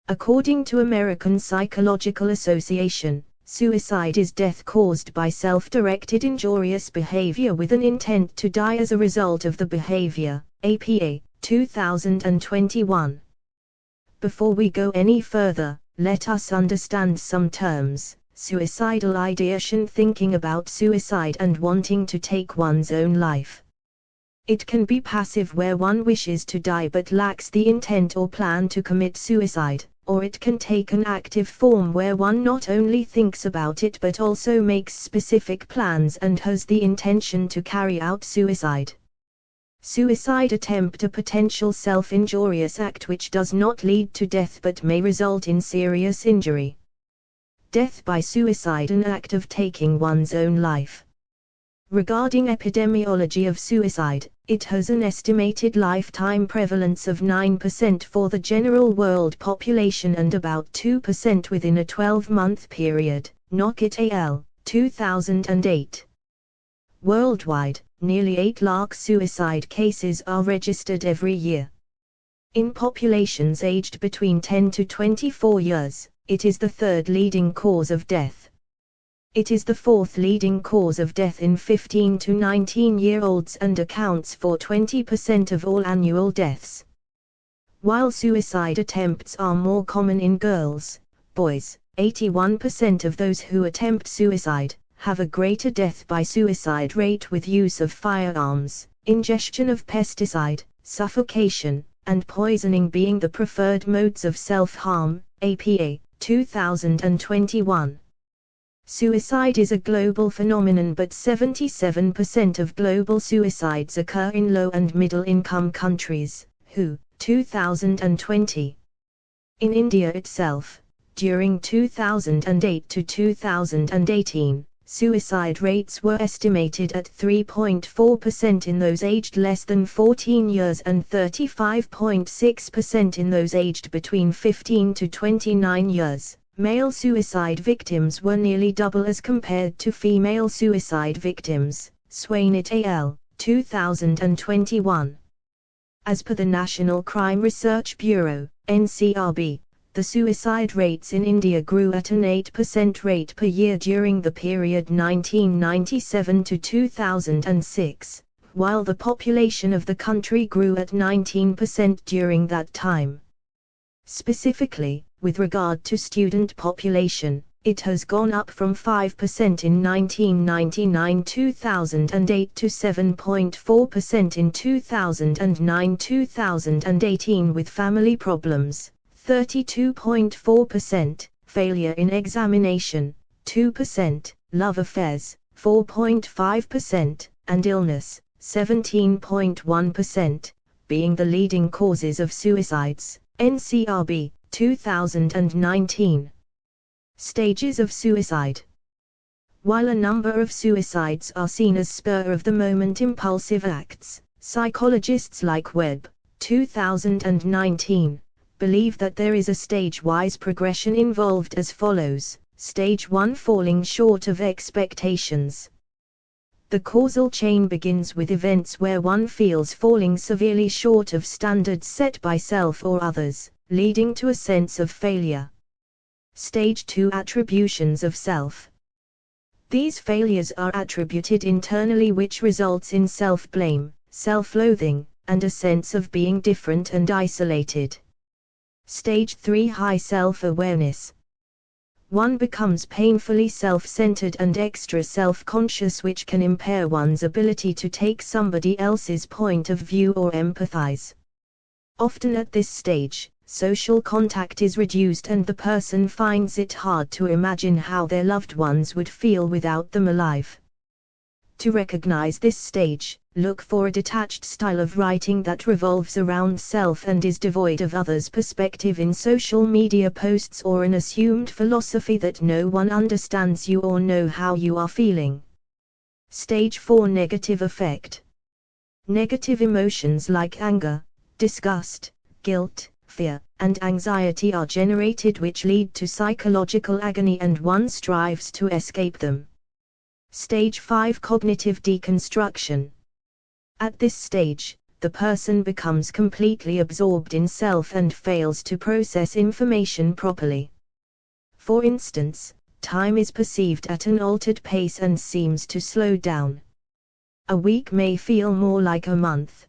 A: According to American Psychological Association, suicide is death caused by self-directed injurious behavior with an intent to die as a result of the behavior. APA, 2021. Before we go any further, let us understand some terms. Suicidal ideation, thinking about suicide and wanting to take one's own life. It can be passive, where one wishes to die but lacks the intent or plan to commit suicide, or it can take an active form where one not only thinks about it but also makes specific plans and has the intention to carry out suicide. Suicide attempt, a potential self-injurious act which does not lead to death but may result in serious injury. Death by suicide, an act of taking one's own life. Regarding epidemiology of suicide, it has an estimated lifetime prevalence of 9% for the general world population and about 2% within a 12-month period. Knock et al., 2008. Worldwide, nearly 8 lakh suicide cases are registered every year. In populations aged between 10 to 24 years, it is the third leading cause of death. It is the fourth leading cause of death in 15 to 19-year-olds and accounts for 20% of all annual deaths. While suicide attempts are more common in girls, boys, 81% of those who attempt suicide have a greater death by suicide rate with use of firearms, ingestion of pesticide, suffocation, and poisoning being the preferred modes of self-harm. APA, 2021. Suicide is a global phenomenon, but 77% of global suicides occur in low and middle-income countries. WHO, 2020. In India itself, during 2008 to 2018, suicide rates were estimated at 3.4% in those aged less than 14 years and 35.6% in those aged between 15 to 29 years. Male suicide victims were nearly double as compared to female suicide victims. Swain et al., 2021. As per the National Crime Research Bureau, NCRB, the suicide rates in India grew at an 8% rate per year during the period 1997 to 2006, while the population of the country grew at 19% during that time. Specifically, with regard to student population, it has gone up from 5% in 1999-2008 to 7.4% in 2009-2018, with family problems, 32.4%, failure in examination, 2%, love affairs, 4.5%, and illness, 17.1%, being the leading causes of suicides. NCRB, 2019. Stages of suicide. While a number of suicides are seen as spur-of-the-moment impulsive acts, psychologists like Webb, 2019, believe that there is a stage-wise progression involved as follows. Stage 1: falling short of expectations. The causal chain begins with events where one feels falling severely short of standards set by self or others, leading to a sense of failure. Stage 2: attributions of self. These failures are attributed internally, which results in self-blame, self-loathing, and a sense of being different and isolated. Stage 3: high self-awareness. One becomes painfully self-centered and extra self-conscious, which can impair one's ability to take somebody else's point of view or empathize. Often at this stage, social contact is reduced and the person finds it hard to imagine how their loved ones would feel without them alive. To recognize this stage, look for a detached style of writing that revolves around self and is devoid of others' perspective in social media posts, or an assumed philosophy that no one understands you or know how you are feeling. Stage 4: Negative effect. Negative emotions like anger, disgust, guilt, fear, and anxiety are generated, which lead to psychological agony, and one strives to escape them. Stage 5: Cognitive deconstruction. At this stage, the person becomes completely absorbed in self and fails to process information properly. For instance, time is perceived at an altered pace and seems to slow down. A week may feel more like a month.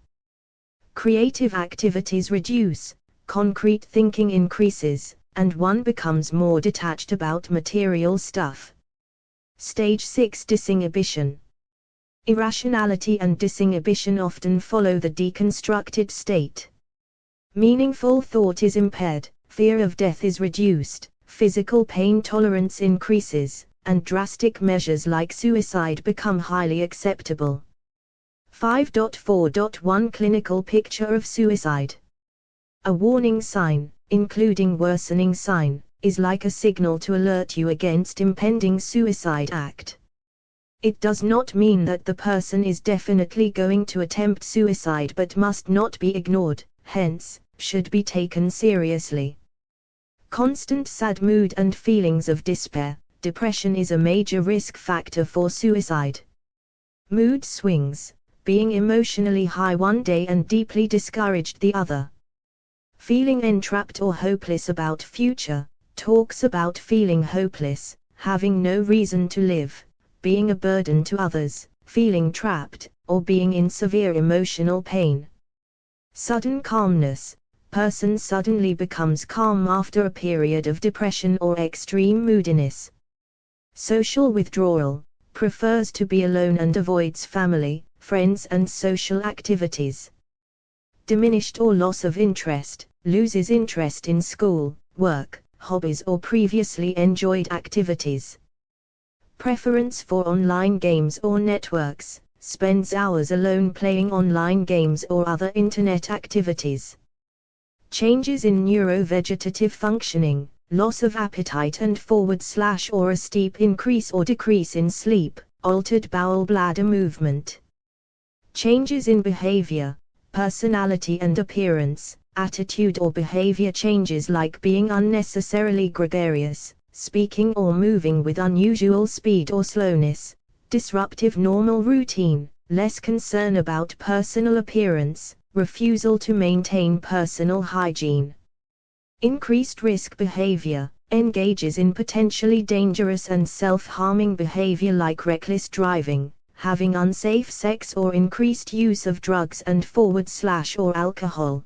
A: Creative activities reduce, concrete thinking increases, and one becomes more detached about material stuff. Stage 6: Disinhibition. Irrationality and disinhibition often follow the deconstructed state. Meaningful thought is impaired, fear of death is reduced, physical pain tolerance increases, and drastic measures like suicide become highly acceptable. 5.4.1 Clinical picture of suicide. A warning sign, including worsening sign, is like a signal to alert you against impending suicide act. It does not mean that the person is definitely going to attempt suicide, but must not be ignored, hence, should be taken seriously. Constant sad mood and feelings of despair, depression is a major risk factor for suicide. Mood swings, being emotionally high one day and deeply discouraged the other. Feeling entrapped or hopeless about future, talks about feeling hopeless, having no reason to live, being a burden to others, feeling trapped, or being in severe emotional pain. Sudden calmness, person suddenly becomes calm after a period of depression or extreme moodiness. Social withdrawal, prefers to be alone and avoids family, friends and social activities. Diminished or loss of interest, loses interest in school, work, hobbies or previously enjoyed activities. Preference for online games or networks, spends hours alone playing online games or other internet activities. Changes in neurovegetative functioning, loss of appetite and / or a steep increase or decrease in sleep, altered bowel bladder movement. Changes in behavior, personality and appearance, attitude or behavior changes like being unnecessarily gregarious, speaking or moving with unusual speed or slowness, disruptive normal routine, less concern about personal appearance, refusal to maintain personal hygiene. Increased risk behavior, engages in potentially dangerous and self-harming behavior like reckless driving, having unsafe sex or increased use of drugs and / or alcohol.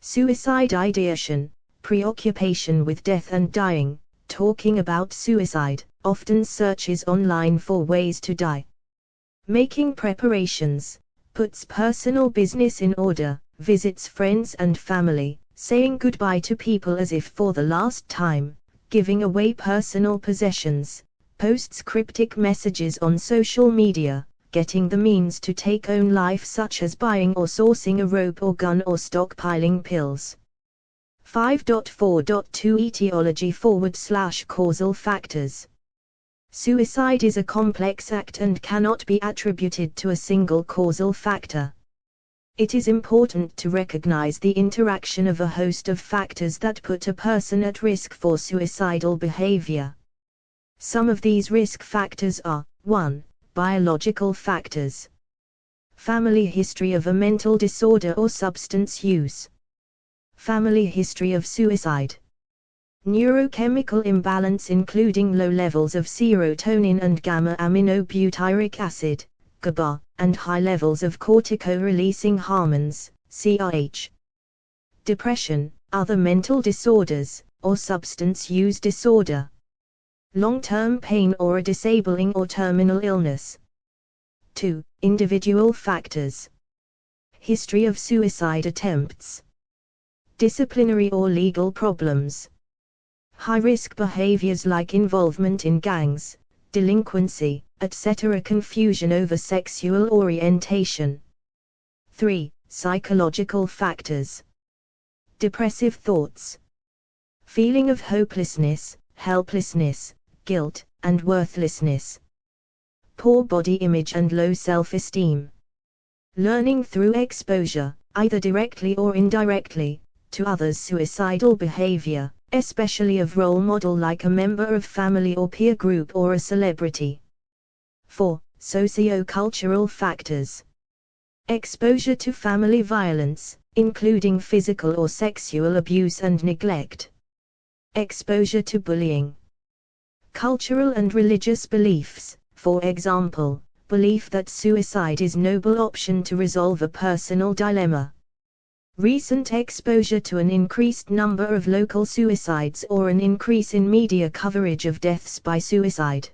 A: Suicide ideation, preoccupation with death and dying, talking about suicide, often searches online for ways to die. Making preparations, puts personal business in order, visits friends and family, saying goodbye to people as if for the last time, giving away personal possessions, posts cryptic messages on social media, getting the means to take own life such as buying or sourcing a rope or gun or stockpiling pills. 5.4.2 Etiology / causal factors. Suicide is a complex act and cannot be attributed to a single causal factor. It is important to recognize the interaction of a host of factors that put a person at risk for suicidal behavior. Some of these risk factors are: 1. Biological factors. Family history of a mental disorder or substance use. Family history of suicide. Neurochemical imbalance including low levels of serotonin and gamma-aminobutyric acid, GABA, and high levels of cortico-releasing hormones, CRH. Depression, other mental disorders, or substance use disorder. long-term pain or a disabling or terminal illness. 2. Individual factors. History of suicide attempts. Disciplinary or legal problems. High-risk behaviors like involvement in gangs, delinquency, etc. Confusion over sexual orientation. 3. Psychological factors. Depressive thoughts. Feeling of hopelessness, helplessness, guilt, and worthlessness. Poor body image and low self-esteem. Learning through exposure, either directly or indirectly, to others' suicidal behavior, especially of role model like a member of family or peer group or a celebrity. 4. Socio-cultural factors. Exposure to family violence, including physical or sexual abuse and neglect. Exposure to bullying. Cultural and religious beliefs, for example, belief that suicide is a noble option to resolve a personal dilemma. Recent exposure to an increased number of local suicides or an increase in media coverage of deaths by suicide.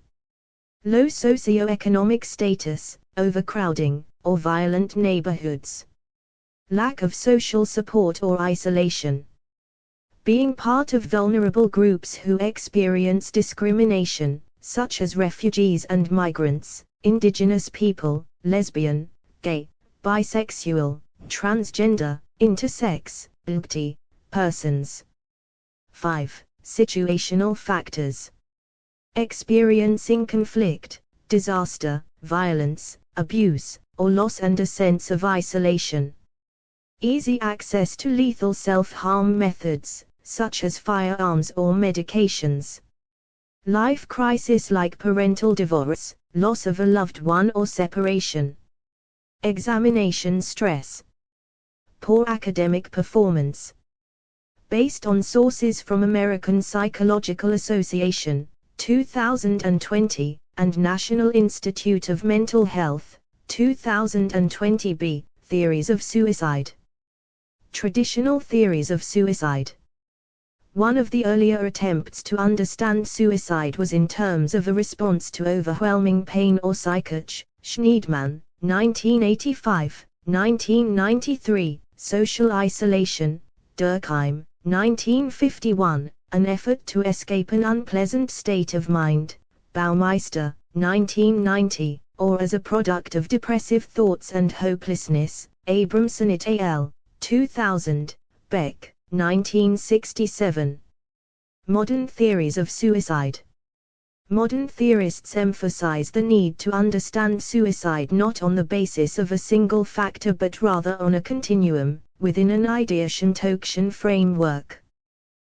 A: Low socioeconomic status, overcrowding, or violent neighborhoods. Lack of social support or isolation. Being part of vulnerable groups who experience discrimination, such as refugees and migrants, indigenous people, lesbian, gay, bisexual, transgender, intersex, LGBT persons. 5. Situational factors. Experiencing conflict, disaster, violence, abuse, or loss and a sense of isolation. Easy access to lethal self-harm methods, such as firearms or medications. Life crisis like parental divorce, loss of a loved one or separation. Examination stress. Poor academic performance. Based on sources from American Psychological Association, 2020, and National Institute of Mental Health, 2020b, Theories of Suicide. Traditional theories of suicide. One of the earlier attempts to understand suicide was in terms of a response to overwhelming pain or psychosis. Schneidman, 1985, 1993, Social Isolation, Durkheim, 1951, An Effort to Escape an Unpleasant State of Mind, Baumeister, 1990, or as a product of depressive thoughts and hopelessness, Abramson et al., 2000, Beck, 1967. Modern theories of suicide. Modern theorists emphasize the need to understand suicide not on the basis of a single factor but rather on a continuum, within an ideation-token framework.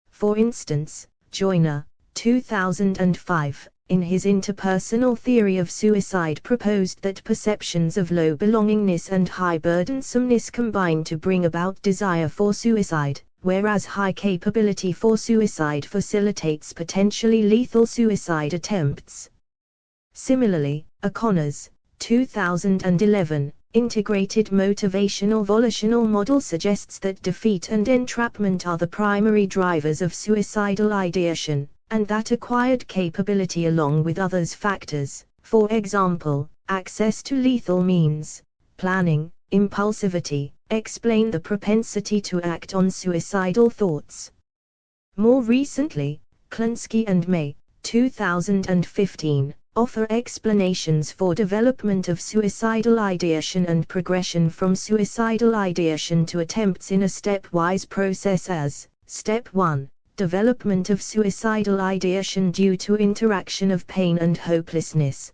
A: For instance, Joyner, 2005, in his interpersonal theory of suicide proposed that perceptions of low belongingness and high burdensomeness combine to bring about desire for suicide, whereas high capability for suicide facilitates potentially lethal suicide attempts. Similarly, O'Connor's 2011 integrated motivational volitional model suggests that defeat and entrapment are the primary drivers of suicidal ideation, and that acquired capability along with others factors, for example, access to lethal means, planning, impulsivity, explain the propensity to act on suicidal thoughts. More recently, Klinsky and May, 2015, offer explanations for development of suicidal ideation and progression from suicidal ideation to attempts in a stepwise process as, Step 1, development of suicidal ideation due to interaction of pain and hopelessness.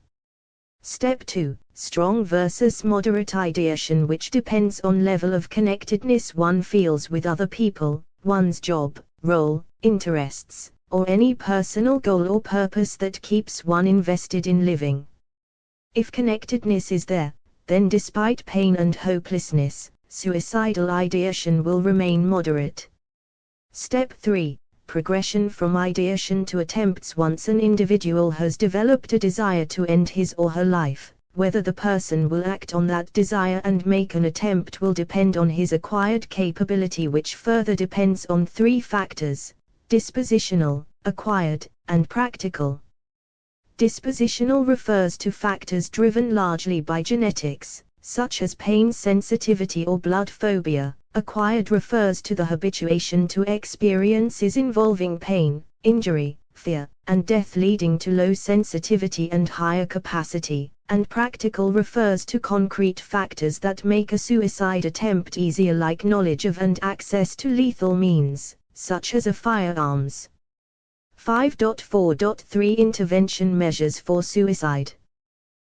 A: Step 2, strong versus moderate ideation, which depends on level of connectedness one feels with other people, one's job, role, interests, or any personal goal or purpose that keeps one invested in living. If connectedness is there, then despite pain and hopelessness, suicidal ideation will remain moderate. Step 3, progression from ideation to attempts. Once an individual has developed a desire to end his or her life, whether the person will act on that desire and make an attempt will depend on his acquired capability, which further depends on three factors: dispositional, acquired, and practical. Dispositional refers to factors driven largely by genetics, such as pain sensitivity or blood phobia. Acquired refers to the habituation to experiences involving pain, injury, fear, and death leading to low sensitivity and higher capacity. And practical refers to concrete factors that make a suicide attempt easier, like knowledge of and access to lethal means, such as a firearms. 5.4.3 Intervention measures for suicide.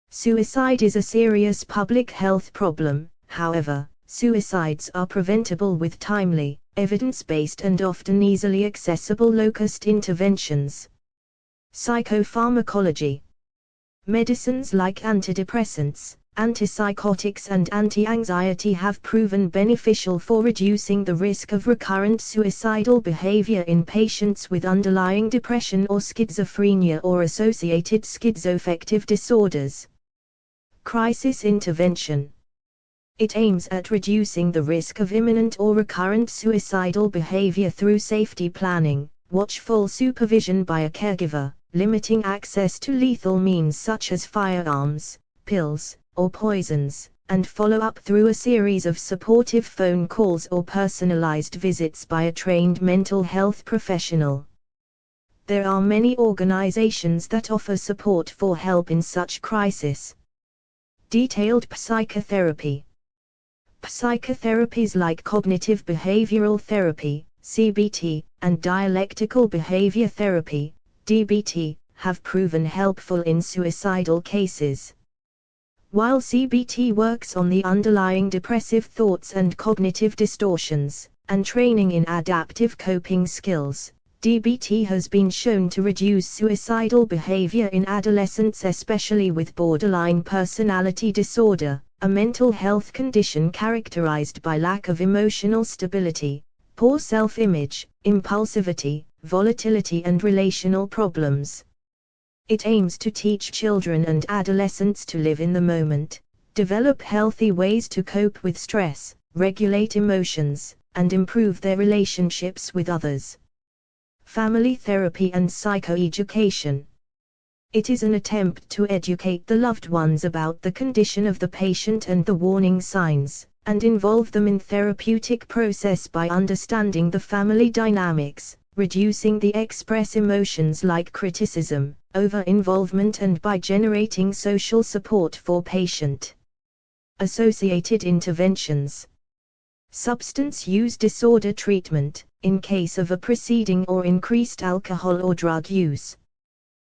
A: Suicide is a serious public health problem. However, suicides are preventable with timely, evidence-based and often easily accessible low-cost interventions. Psychopharmacology. Medicines like antidepressants, antipsychotics and anti-anxiety have proven beneficial for reducing the risk of recurrent suicidal behavior in patients with underlying depression or schizophrenia or associated schizoaffective disorders. Crisis intervention. It aims at reducing the risk of imminent or recurrent suicidal behavior through safety planning, watchful supervision by a caregiver, limiting access to lethal means such as firearms, pills, or poisons, and follow-up through a series of supportive phone calls or personalized visits by a trained mental health professional. There are many organizations that offer support for help in such crisis. Detailed psychotherapy. Psychotherapies like cognitive behavioral therapy, CBT, and dialectical behavior therapy, DBT, have proven helpful in suicidal cases. While CBT works on the underlying depressive thoughts and cognitive distortions, and training in adaptive coping skills, DBT has been shown to reduce suicidal behavior in adolescents, especially with borderline personality disorder, a mental health condition characterized by lack of emotional stability, poor self-image, impulsivity, volatility and relational problems. It aims to teach children and adolescents to live in the moment, develop healthy ways to cope with stress, regulate emotions, and improve their relationships with others. Family therapy and psychoeducation. It is an attempt to educate the loved ones about the condition of the patient and the warning signs, and involve them in therapeutic process by understanding the family dynamics, reducing the express emotions like criticism, over-involvement, and by generating social support for patient. Associated interventions. Substance use disorder treatment, in case of a preceding or increased alcohol or drug use.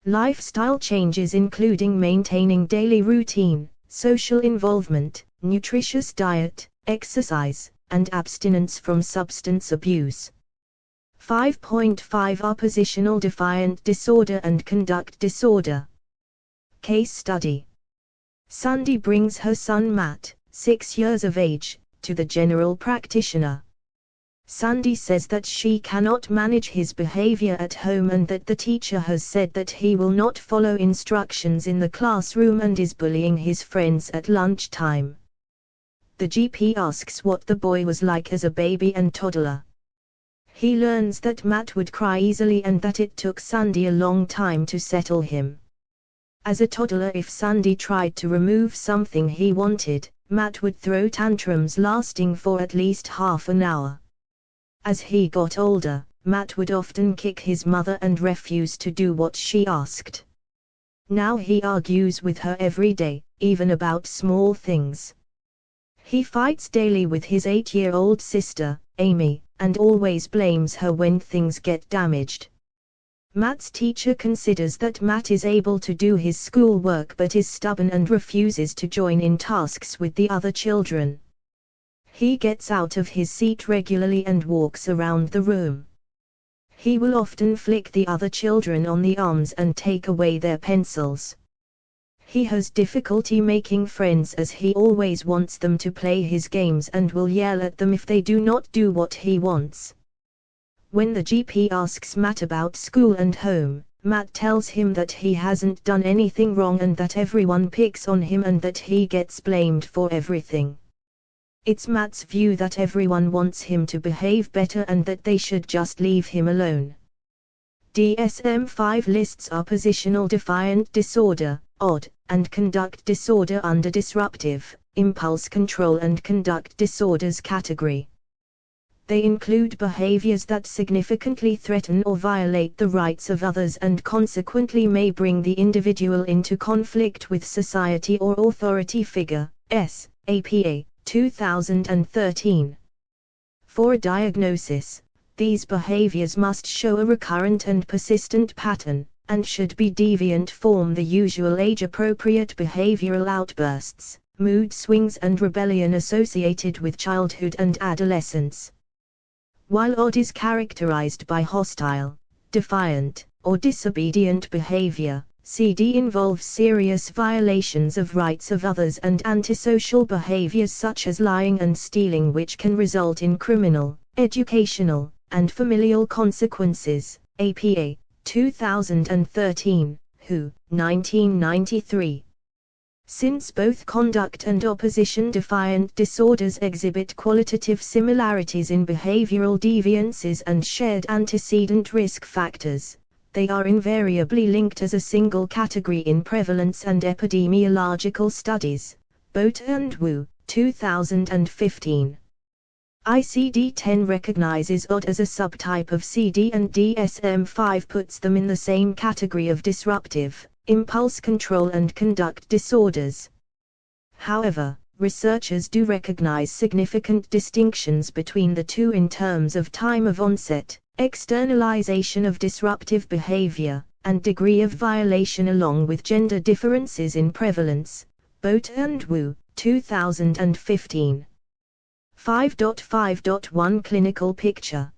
A: Lifestyle changes including maintaining daily routine, social involvement, nutritious diet, exercise, and abstinence from substance abuse. 5.5 Oppositional defiant disorder and conduct disorder. Case study. Sandy brings her son Matt, 6 years of age, to the general practitioner. Sandy says that she cannot manage his behavior at home and that the teacher has said that he will not follow instructions in the classroom and is bullying his friends at lunchtime. The GP asks what the boy was like as a baby and toddler. He learns that Matt would cry easily and that it took Sandy a long time to settle him. As a toddler, if Sandy tried to remove something he wanted, Matt would throw tantrums lasting for at least half an hour. As he got older, Matt would often kick his mother and refuse to do what she asked. Now he argues with her every day, even about small things. He fights daily with his 8-year-old sister, Amy, and always blames her when things get damaged. Matt's teacher considers that Matt is able to do his schoolwork but is stubborn and refuses to join in tasks with the other children. He gets out of his seat regularly and walks around the room. He will often flick the other children on the arms and take away their pencils. He has difficulty making friends as he always wants them to play his games and will yell at them if they do not do what he wants. When the GP asks Matt about school and home, Matt tells him that he hasn't done anything wrong and that everyone picks on him and that he gets blamed for everything. It's Matt's view that everyone wants him to behave better and that they should just leave him alone. DSM-5 lists oppositional defiant disorder, ODD, and conduct disorder under disruptive, impulse control and conduct disorders category. They include behaviors that significantly threaten or violate the rights of others and consequently may bring the individual into conflict with society or authority figure. APA 2013. For a diagnosis, these behaviors must show a recurrent and persistent pattern, and should be deviant from the usual age-appropriate behavioral outbursts, mood swings and rebellion associated with childhood and adolescence. While ODD is characterized by hostile, defiant, or disobedient behavior, CD involves serious violations of rights of others and antisocial behaviors such as lying and stealing, which can result in criminal, educational, and familial consequences. APA 2013, WHO 1993. Since both conduct and opposition defiant disorders exhibit qualitative similarities in behavioral deviances and shared antecedent risk factors, they are invariably linked as a single category in prevalence and epidemiological studies. BAPCH and WHO 2015. ICD-10 recognizes ODD as a subtype of CD and DSM-5 puts them in the same category of disruptive, impulse control and conduct disorders. However, researchers do recognize significant distinctions between the two in terms of time of onset, externalization of disruptive behavior, and degree of violation along with gender differences in prevalence. BAPCH and WHO 2015. 5.5.1 Clinical picture.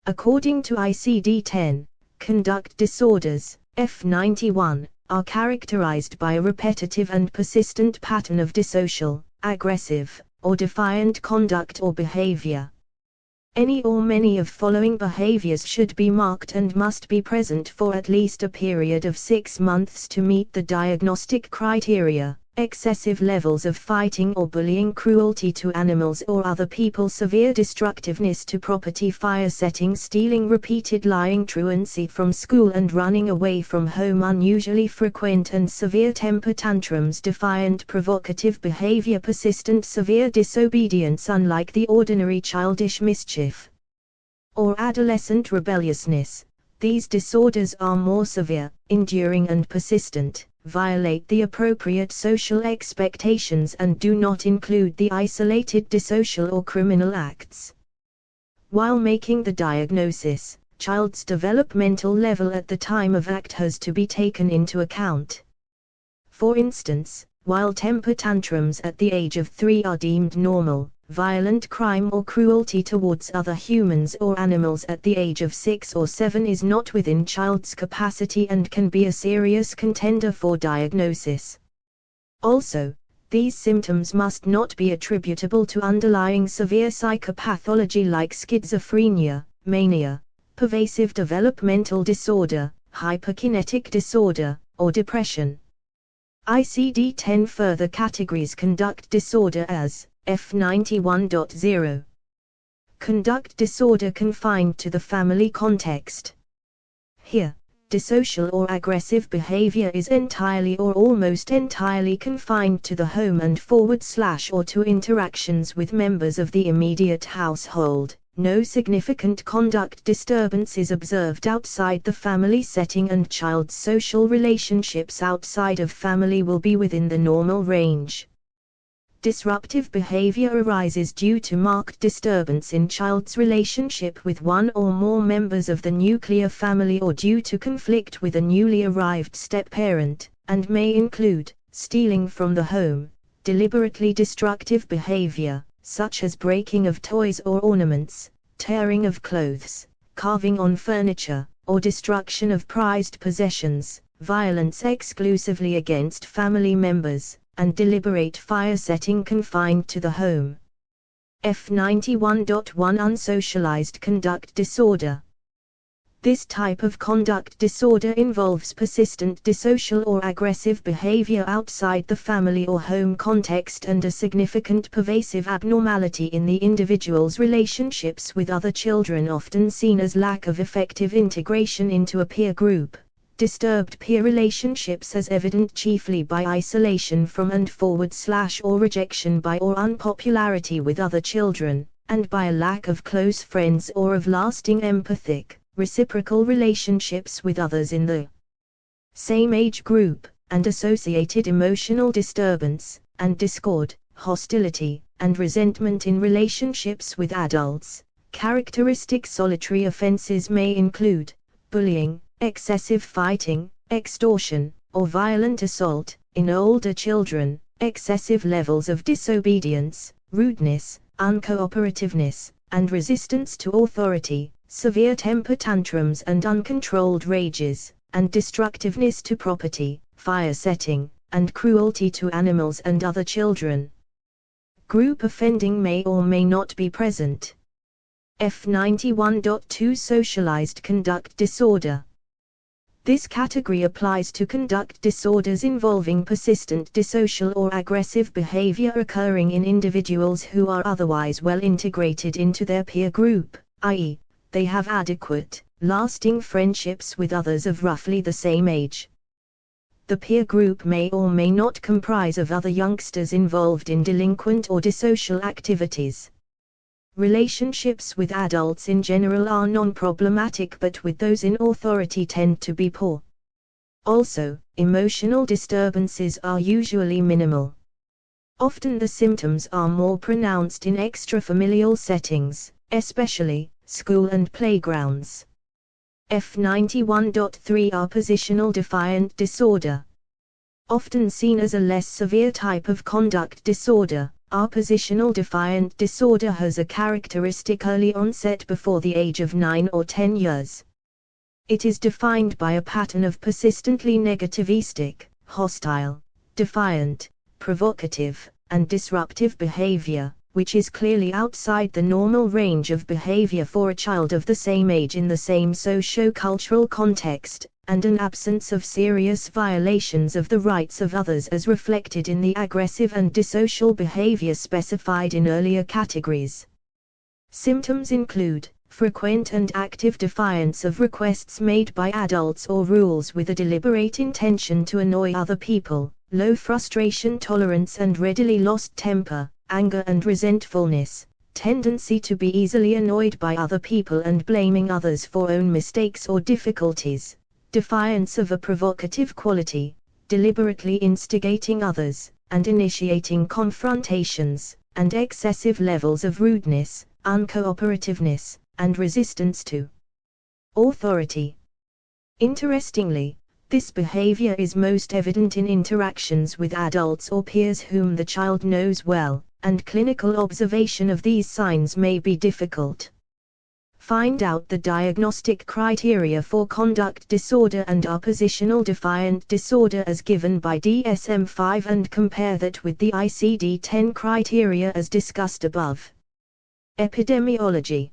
A: According to ICD-10, conduct disorders, F91, are characterized by a repetitive and persistent pattern of dissocial, aggressive, or defiant conduct or behavior. Any or many of following behaviors should be marked and must be present for at least a period of 6 months to meet the diagnostic criteria: excessive levels of fighting or bullying, cruelty to animals or other people, severe destructiveness to property, fire setting, stealing, repeated lying, truancy from school and running away from home, unusually frequent and severe temper tantrums, defiant provocative behavior, persistent severe disobedience unlike the ordinary childish mischief, or adolescent rebelliousness. These disorders are more severe, enduring and persistent, violate the appropriate social expectations and do not include the isolated dissocial or criminal acts. While making the diagnosis, child's developmental level at the time of act has to be taken into account. For instance, while temper tantrums at the age of 3 are deemed normal, violent crime or cruelty towards other humans or animals at the age of 6 or 7 is not within child's capacity and can be a serious contender for diagnosis. Also, these symptoms must not be attributable to underlying severe psychopathology like schizophrenia, mania, pervasive developmental disorder, hyperkinetic disorder, or depression. ICD-10 further categories conduct disorder as F91.0. Conduct disorder confined to the family context. Here, dissocial or aggressive behavior is entirely or almost entirely confined to the home and / or to interactions with members of the immediate household. No significant conduct disturbance is observed outside the family setting and child's social relationships outside of family will be within the normal range. Disruptive behavior arises due to marked disturbance in child's relationship with one or more members of the nuclear family or due to conflict with a newly arrived step-parent, and may include stealing from the home, deliberately destructive behavior, such as breaking of toys or ornaments, tearing of clothes, carving on furniture, or destruction of prized possessions, violence exclusively against family members, and deliberate fire setting confined to the home. F91.1 Unsocialized conduct disorder. This type of conduct disorder involves persistent dissocial or aggressive behavior outside the family or home context and a significant pervasive abnormality in the individual's relationships with other children, often seen as lack of effective integration into a peer group. Disturbed peer relationships as evident chiefly by isolation from and or rejection by or unpopularity with other children, and by a lack of close friends or of lasting empathic, reciprocal relationships with others in the same age group, and associated emotional disturbance, and discord, hostility, and resentment in relationships with adults. Characteristic solitary offenses may include bullying, excessive fighting, extortion, or violent assault. In older children, excessive levels of disobedience, rudeness, uncooperativeness, and resistance to authority, severe temper tantrums and uncontrolled rages, and destructiveness to property, fire setting, and cruelty to animals and other children. Group offending may or may not be present. F91.2 Socialized conduct disorder. This category applies to conduct disorders involving persistent dissocial or aggressive behavior occurring in individuals who are otherwise well integrated into their peer group, i.e., they have adequate, lasting friendships with others of roughly the same age. The peer group may or may not comprise of other youngsters involved in delinquent or dissocial activities. Relationships with adults in general are non-problematic, but with those in authority tend to be poor. Also, emotional disturbances are usually minimal. Often the symptoms are more pronounced in extrafamilial settings, especially school and playgrounds. F91.3 Oppositional defiant disorder. Often seen as a less severe type of conduct disorder, oppositional defiant disorder has a characteristic early onset before the age of 9 or 10 years. It is defined by a pattern of persistently negativistic, hostile, defiant, provocative, and disruptive behavior, which is clearly outside the normal range of behavior for a child of the same age in the same socio-cultural context, and an absence of serious violations of the rights of others as reflected in the aggressive and dissocial behavior specified in earlier categories. Symptoms include frequent and active defiance of requests made by adults or rules with a deliberate intention to annoy other people, low frustration tolerance and readily lost temper, anger and resentfulness, tendency to be easily annoyed by other people and blaming others for own mistakes or difficulties, defiance of a provocative quality, deliberately instigating others, and initiating confrontations, and excessive levels of rudeness, uncooperativeness, and resistance to authority. Interestingly, this behavior is most evident in interactions with adults or peers whom the child knows well, and clinical observation of these signs may be difficult. Find out the diagnostic criteria for conduct disorder and oppositional defiant disorder as given by DSM-5 and compare that with the ICD-10 criteria as discussed above. Epidemiology.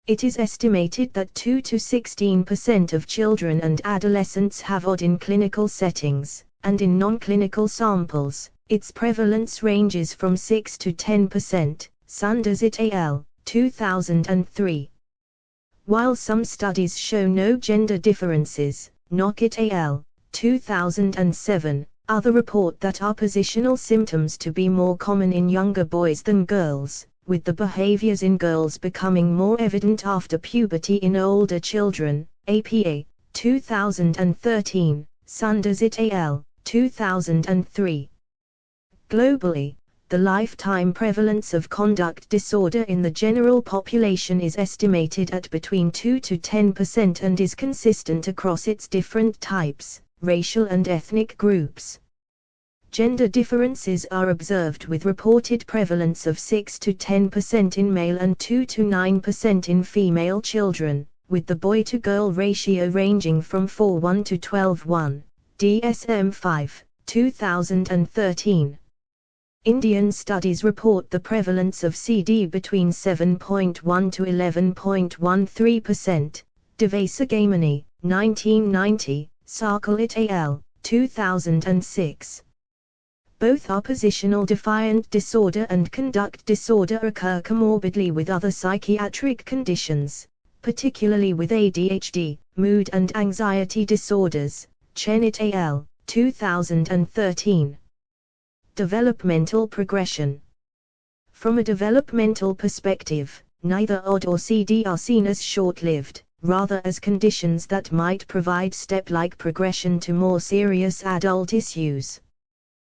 A: It is estimated that 2 to 16% of children and adolescents have OD in clinical settings, and in non-clinical samples, its prevalence ranges from 6 to 10%, Sanders et al., 2003. While some studies show no gender differences, Nock et al., 2007, other report that oppositional symptoms to be more common in younger boys than girls, with the behaviors in girls becoming more evident after puberty in older children, APA, 2013, Sanders et al., 2003. Globally, the lifetime prevalence of conduct disorder in the general population is estimated at between 2 to 10% and is consistent across its different types, racial and ethnic groups. Gender differences are observed with reported prevalence of 6 to 10% in male and 2 to 9% in female children, with the boy-to-girl ratio ranging from 4:1 to 12:1, DSM-5, 2013. Indian studies report the prevalence of CD between 7.1 to 11.13%, Devasagamani, 1990, Sarkar et al., 2006. Both oppositional defiant disorder and conduct disorder occur comorbidly with other psychiatric conditions, particularly with ADHD, mood and anxiety disorders. Chen et al., 2013. Developmental progression. From a developmental perspective, neither OD or CD are seen as short-lived, rather as conditions that might provide step-like progression to more serious adult issues.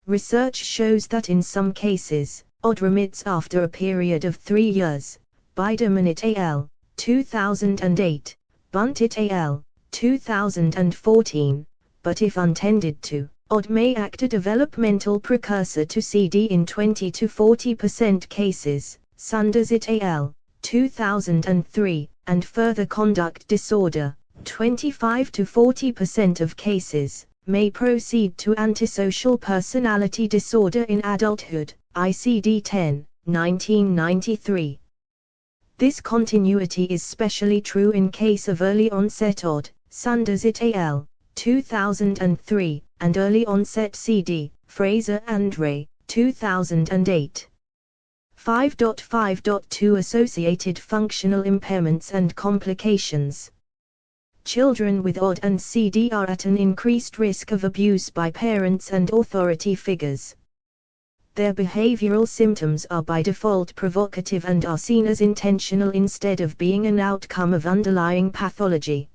A: Research shows that in some cases, OD remits after a period of 3 years. Biderman et al., 2008, Bunt et al., 2014, but if untended to, OD may act a developmental precursor to CD in 20 to 40% cases. Sunders et al., 2003, and further conduct disorder, 25 to 40% of cases, may proceed to antisocial personality disorder in adulthood. ICD-10, 1993. This continuity is specially true in case of early onset OD, Sunders et al., 2003, and early onset CD, Fraser and Ray, 2008. 5.5.2 Associated functional impairments and complications. Children with OD and CD are at an increased risk of abuse by parents and authority figures. Their behavioral symptoms are by default provocative and are seen as intentional instead of being an outcome of underlying pathology.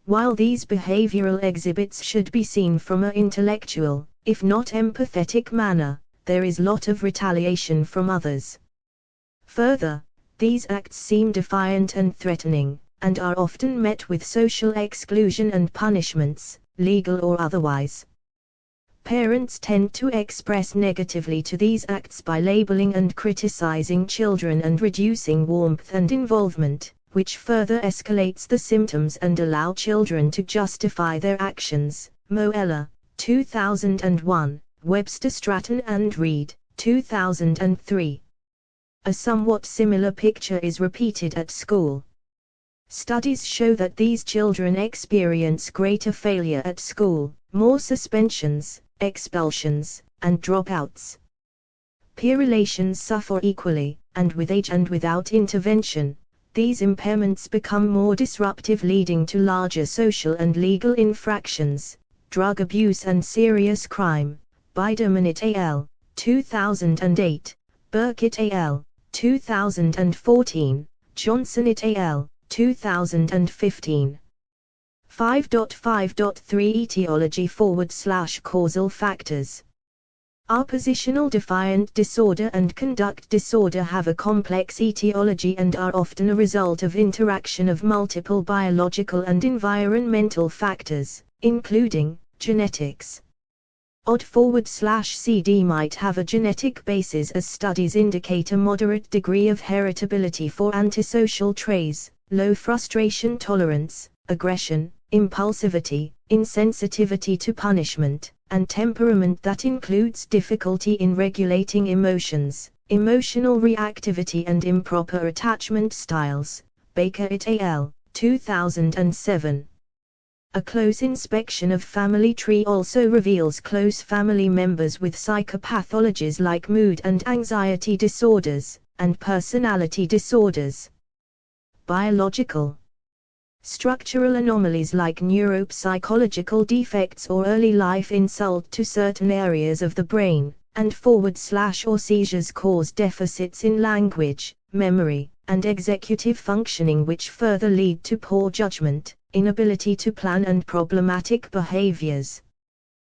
A: While these behavioral exhibits should be seen from an intellectual, if not empathetic manner, there is lot of retaliation from others. Further, these acts seem defiant and threatening, and are often met with social exclusion and punishments, legal or otherwise. Parents tend to express negatively to these acts by labeling and criticizing children and reducing warmth and involvement, which further escalates the symptoms and allow children to justify their actions. Moella, 2001, Webster Stratton and Reed, 2003. A somewhat similar picture is repeated at school. Studies show that these children experience greater failure at school, more suspensions, expulsions, and dropouts. Peer relations suffer equally, and with age and without intervention, these impairments become more disruptive, leading to larger social and legal infractions, drug abuse and serious crime. Biderman et al., 2008, Burke et al., 2014, Johnson et al., 2015. 5.5.3 Etiology/causal factors. Oppositional defiant disorder and conduct disorder have a complex etiology and are often a result of interaction of multiple biological and environmental factors, including genetics. OD/CD might have a genetic basis, as studies indicate a moderate degree of heritability for antisocial traits, low frustration tolerance, aggression, impulsivity, insensitivity to punishment, and temperament that includes difficulty in regulating emotions, emotional reactivity and improper attachment styles. Baker et al., 2007. A close inspection of family tree also reveals close family members with psychopathologies like mood and anxiety disorders, and personality disorders. Biological. Structural anomalies like neuropsychological defects or early life insult to certain areas of the brain, and forward/or seizures cause deficits in language, memory, and executive functioning, which further lead to poor judgment, inability to plan and problematic behaviors.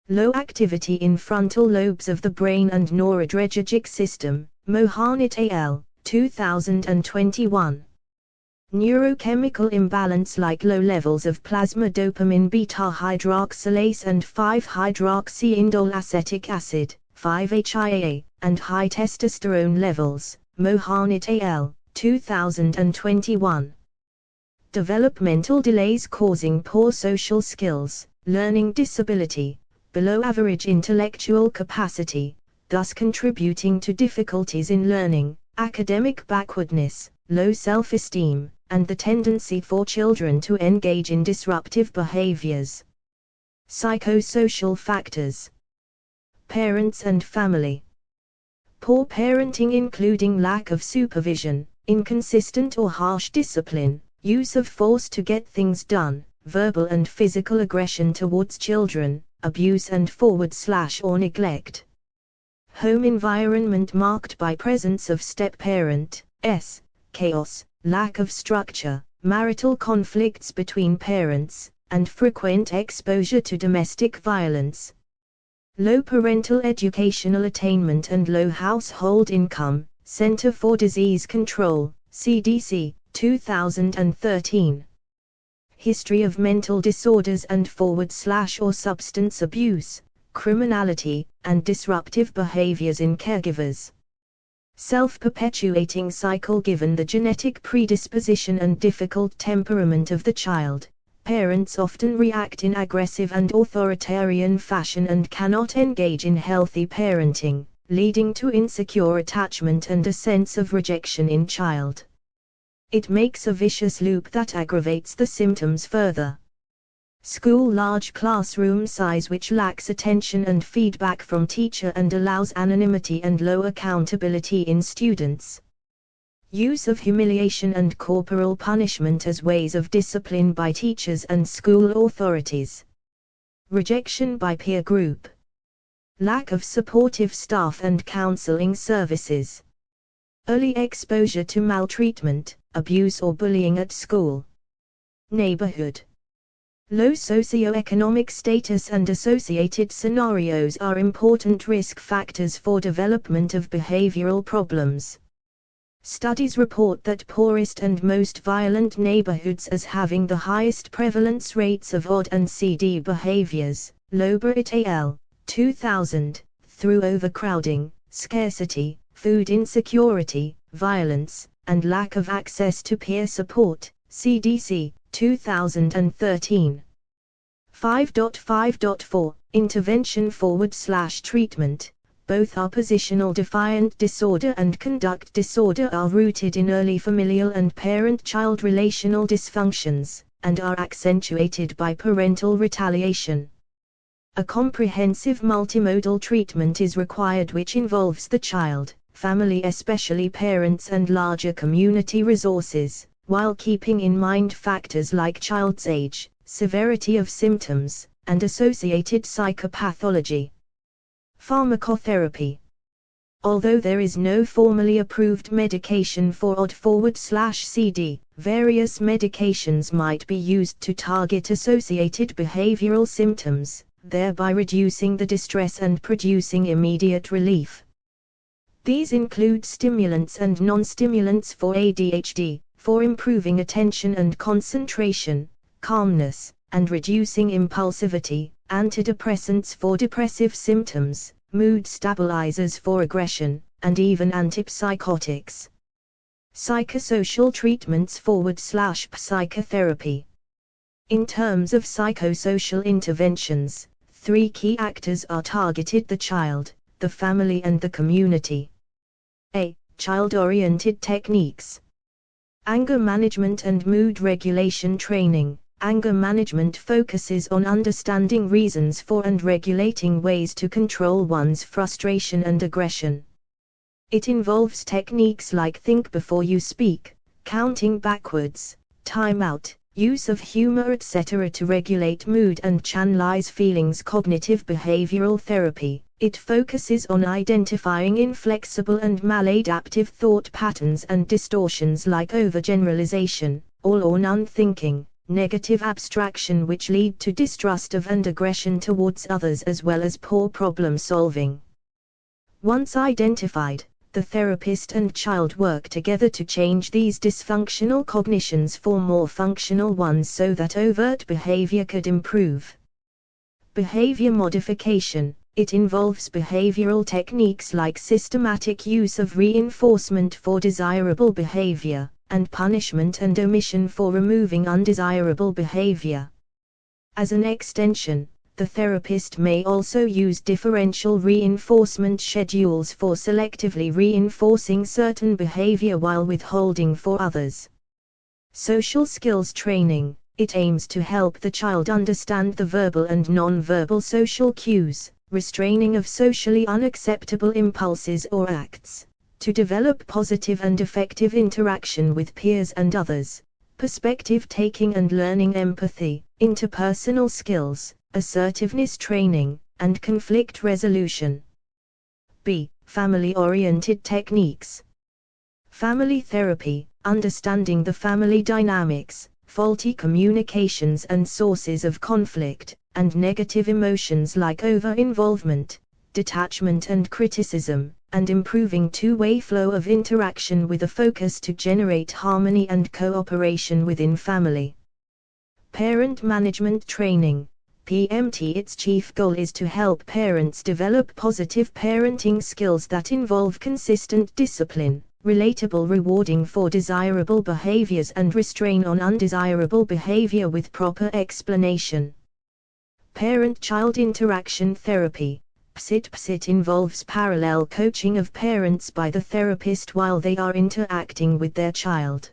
A: Low activity in frontal lobes of the brain and noradrenergic system. Mohan et al., 2021. Neurochemical imbalance like low levels of plasma dopamine beta hydroxylase and 5-hydroxyindole acetic acid, 5-HIAA, and high testosterone levels. Mohan et al., 2021. Developmental delays causing poor social skills, learning disability, below average intellectual capacity, thus contributing to difficulties in learning, academic backwardness, low self-esteem, and the tendency for children to engage in disruptive behaviors. Psychosocial factors. Parents and family. Poor parenting, including lack of supervision, inconsistent or harsh discipline, use of force to get things done, verbal and physical aggression towards children, abuse and or neglect. Home environment marked by presence of step-parent, chaos, lack of structure, marital conflicts between parents, and frequent exposure to domestic violence. Low parental educational attainment and low household income, Center for Disease Control, CDC, 2013. History of mental disorders and or substance abuse, criminality, and disruptive behaviors in caregivers. Self-perpetuating cycle. Given the genetic predisposition and difficult temperament of the child, parents often react in aggressive and authoritarian fashion and cannot engage in healthy parenting, leading to insecure attachment and a sense of rejection in child. It makes a vicious loop that aggravates the symptoms further. School. Large classroom size which lacks attention and feedback from teacher and allows anonymity and low accountability in students. Use of humiliation and corporal punishment as ways of discipline by teachers and school authorities. Rejection by peer group. Lack of supportive staff and counseling services. Early exposure to maltreatment, abuse or bullying at school. Neighborhood. Low socioeconomic status and associated scenarios are important risk factors for development of behavioral problems. Studies report that poorest and most violent neighborhoods as having the highest prevalence rates of odd and CD behaviors. Lober et al., 2000, through overcrowding, scarcity, food insecurity, violence, and lack of access to peer support, CDC, 2013. 5.5.4 Intervention /treatment. Both oppositional defiant disorder and conduct disorder are rooted in early familial and parent-child relational dysfunctions, and are accentuated by parental retaliation. A comprehensive multimodal treatment is required which involves the child, family, especially parents, and larger community resources, while keeping in mind factors like child's age, severity of symptoms, and associated psychopathology. Pharmacotherapy. Although there is no formally approved medication for OD/CD, various medications might be used to target associated behavioral symptoms, thereby reducing the distress and producing immediate relief. These include stimulants and non-stimulants for ADHD, for improving attention and concentration, calmness, and reducing impulsivity, antidepressants for depressive symptoms, mood stabilizers for aggression, and even antipsychotics. Psychosocial treatments /psychotherapy. In terms of psychosocial interventions, three key actors are targeted: the child, the family, and the community. A. Child-oriented techniques. Anger management and mood regulation training. Anger management focuses on understanding reasons for and regulating ways to control one's frustration and aggression. It involves techniques like think before you speak, counting backwards, time out, use of humor, etc. to regulate mood and channelize feelings. Cognitive behavioral therapy. It focuses on identifying inflexible and maladaptive thought patterns and distortions like overgeneralization, all or none thinking, negative abstraction which lead to distrust of and aggression towards others, as well as poor problem solving. Once identified, the therapist and child work together to change these dysfunctional cognitions for more functional ones so that overt behavior could improve. Behavior modification. It involves behavioral techniques like systematic use of reinforcement for desirable behavior, and punishment and omission for removing undesirable behavior. As an extension, the therapist may also use differential reinforcement schedules for selectively reinforcing certain behavior while withholding for others. Social skills training. It aims to help the child understand the verbal and non-verbal social cues, restraining of socially unacceptable impulses or acts, to develop positive and effective interaction with peers and others, perspective taking and learning empathy, interpersonal skills, assertiveness training, and conflict resolution. B. Family-oriented techniques. Family therapy, understanding the family dynamics, faulty communications and sources of conflict, and negative emotions like over-involvement, detachment and criticism, and improving two-way flow of interaction with a focus to generate harmony and cooperation within family. Parent management training. PMT. Its chief goal is to help parents develop positive parenting skills that involve consistent discipline, relatable rewarding for desirable behaviors and restraint on undesirable behavior with proper explanation. Parent-child interaction therapy. BAPCH involves parallel coaching of parents by the therapist while they are interacting with their child.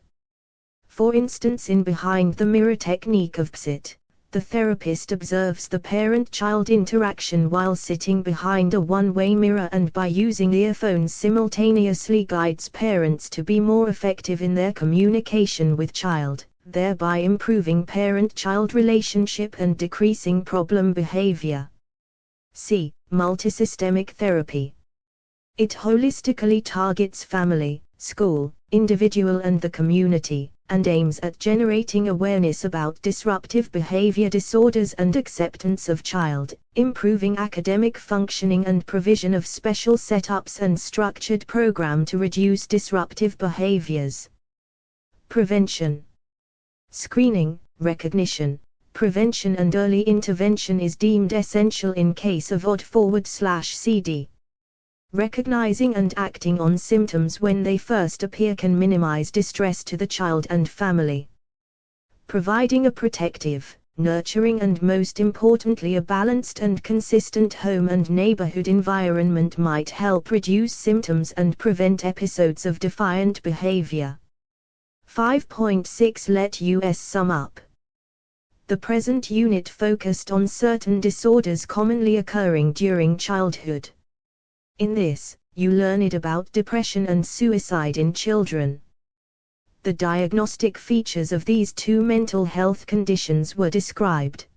A: For instance, in behind the mirror technique of BAPCH, the therapist observes the parent-child interaction while sitting behind a one-way mirror and by using earphones simultaneously guides parents to be more effective in their communication with child, thereby improving parent-child relationship and decreasing problem behavior. C. Multisystemic therapy. It holistically targets family, school, individual and the community, and aims at generating awareness about disruptive behavior disorders and acceptance of child, improving academic functioning and provision of special setups and structured program to reduce disruptive behaviors. Prevention. Screening, recognition, prevention and early intervention is deemed essential in case of OD/CD. Recognizing and acting on symptoms when they first appear can minimize distress to the child and family. Providing a protective, nurturing and most importantly a balanced and consistent home and neighborhood environment might help reduce symptoms and prevent episodes of defiant behavior. 5.6 Let us sum up. The present unit focused on certain disorders commonly occurring during childhood. In this, you learned about depression and suicide in children. The diagnostic features of these two mental health conditions were described.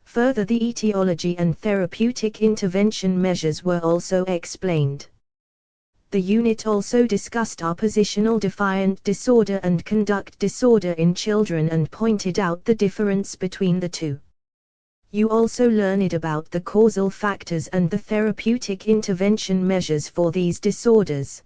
A: Further, the etiology and therapeutic intervention measures were also explained. The unit also discussed oppositional defiant disorder and conduct disorder in children and pointed out the difference between the two. You also learned about the causal factors and the therapeutic intervention measures for these disorders.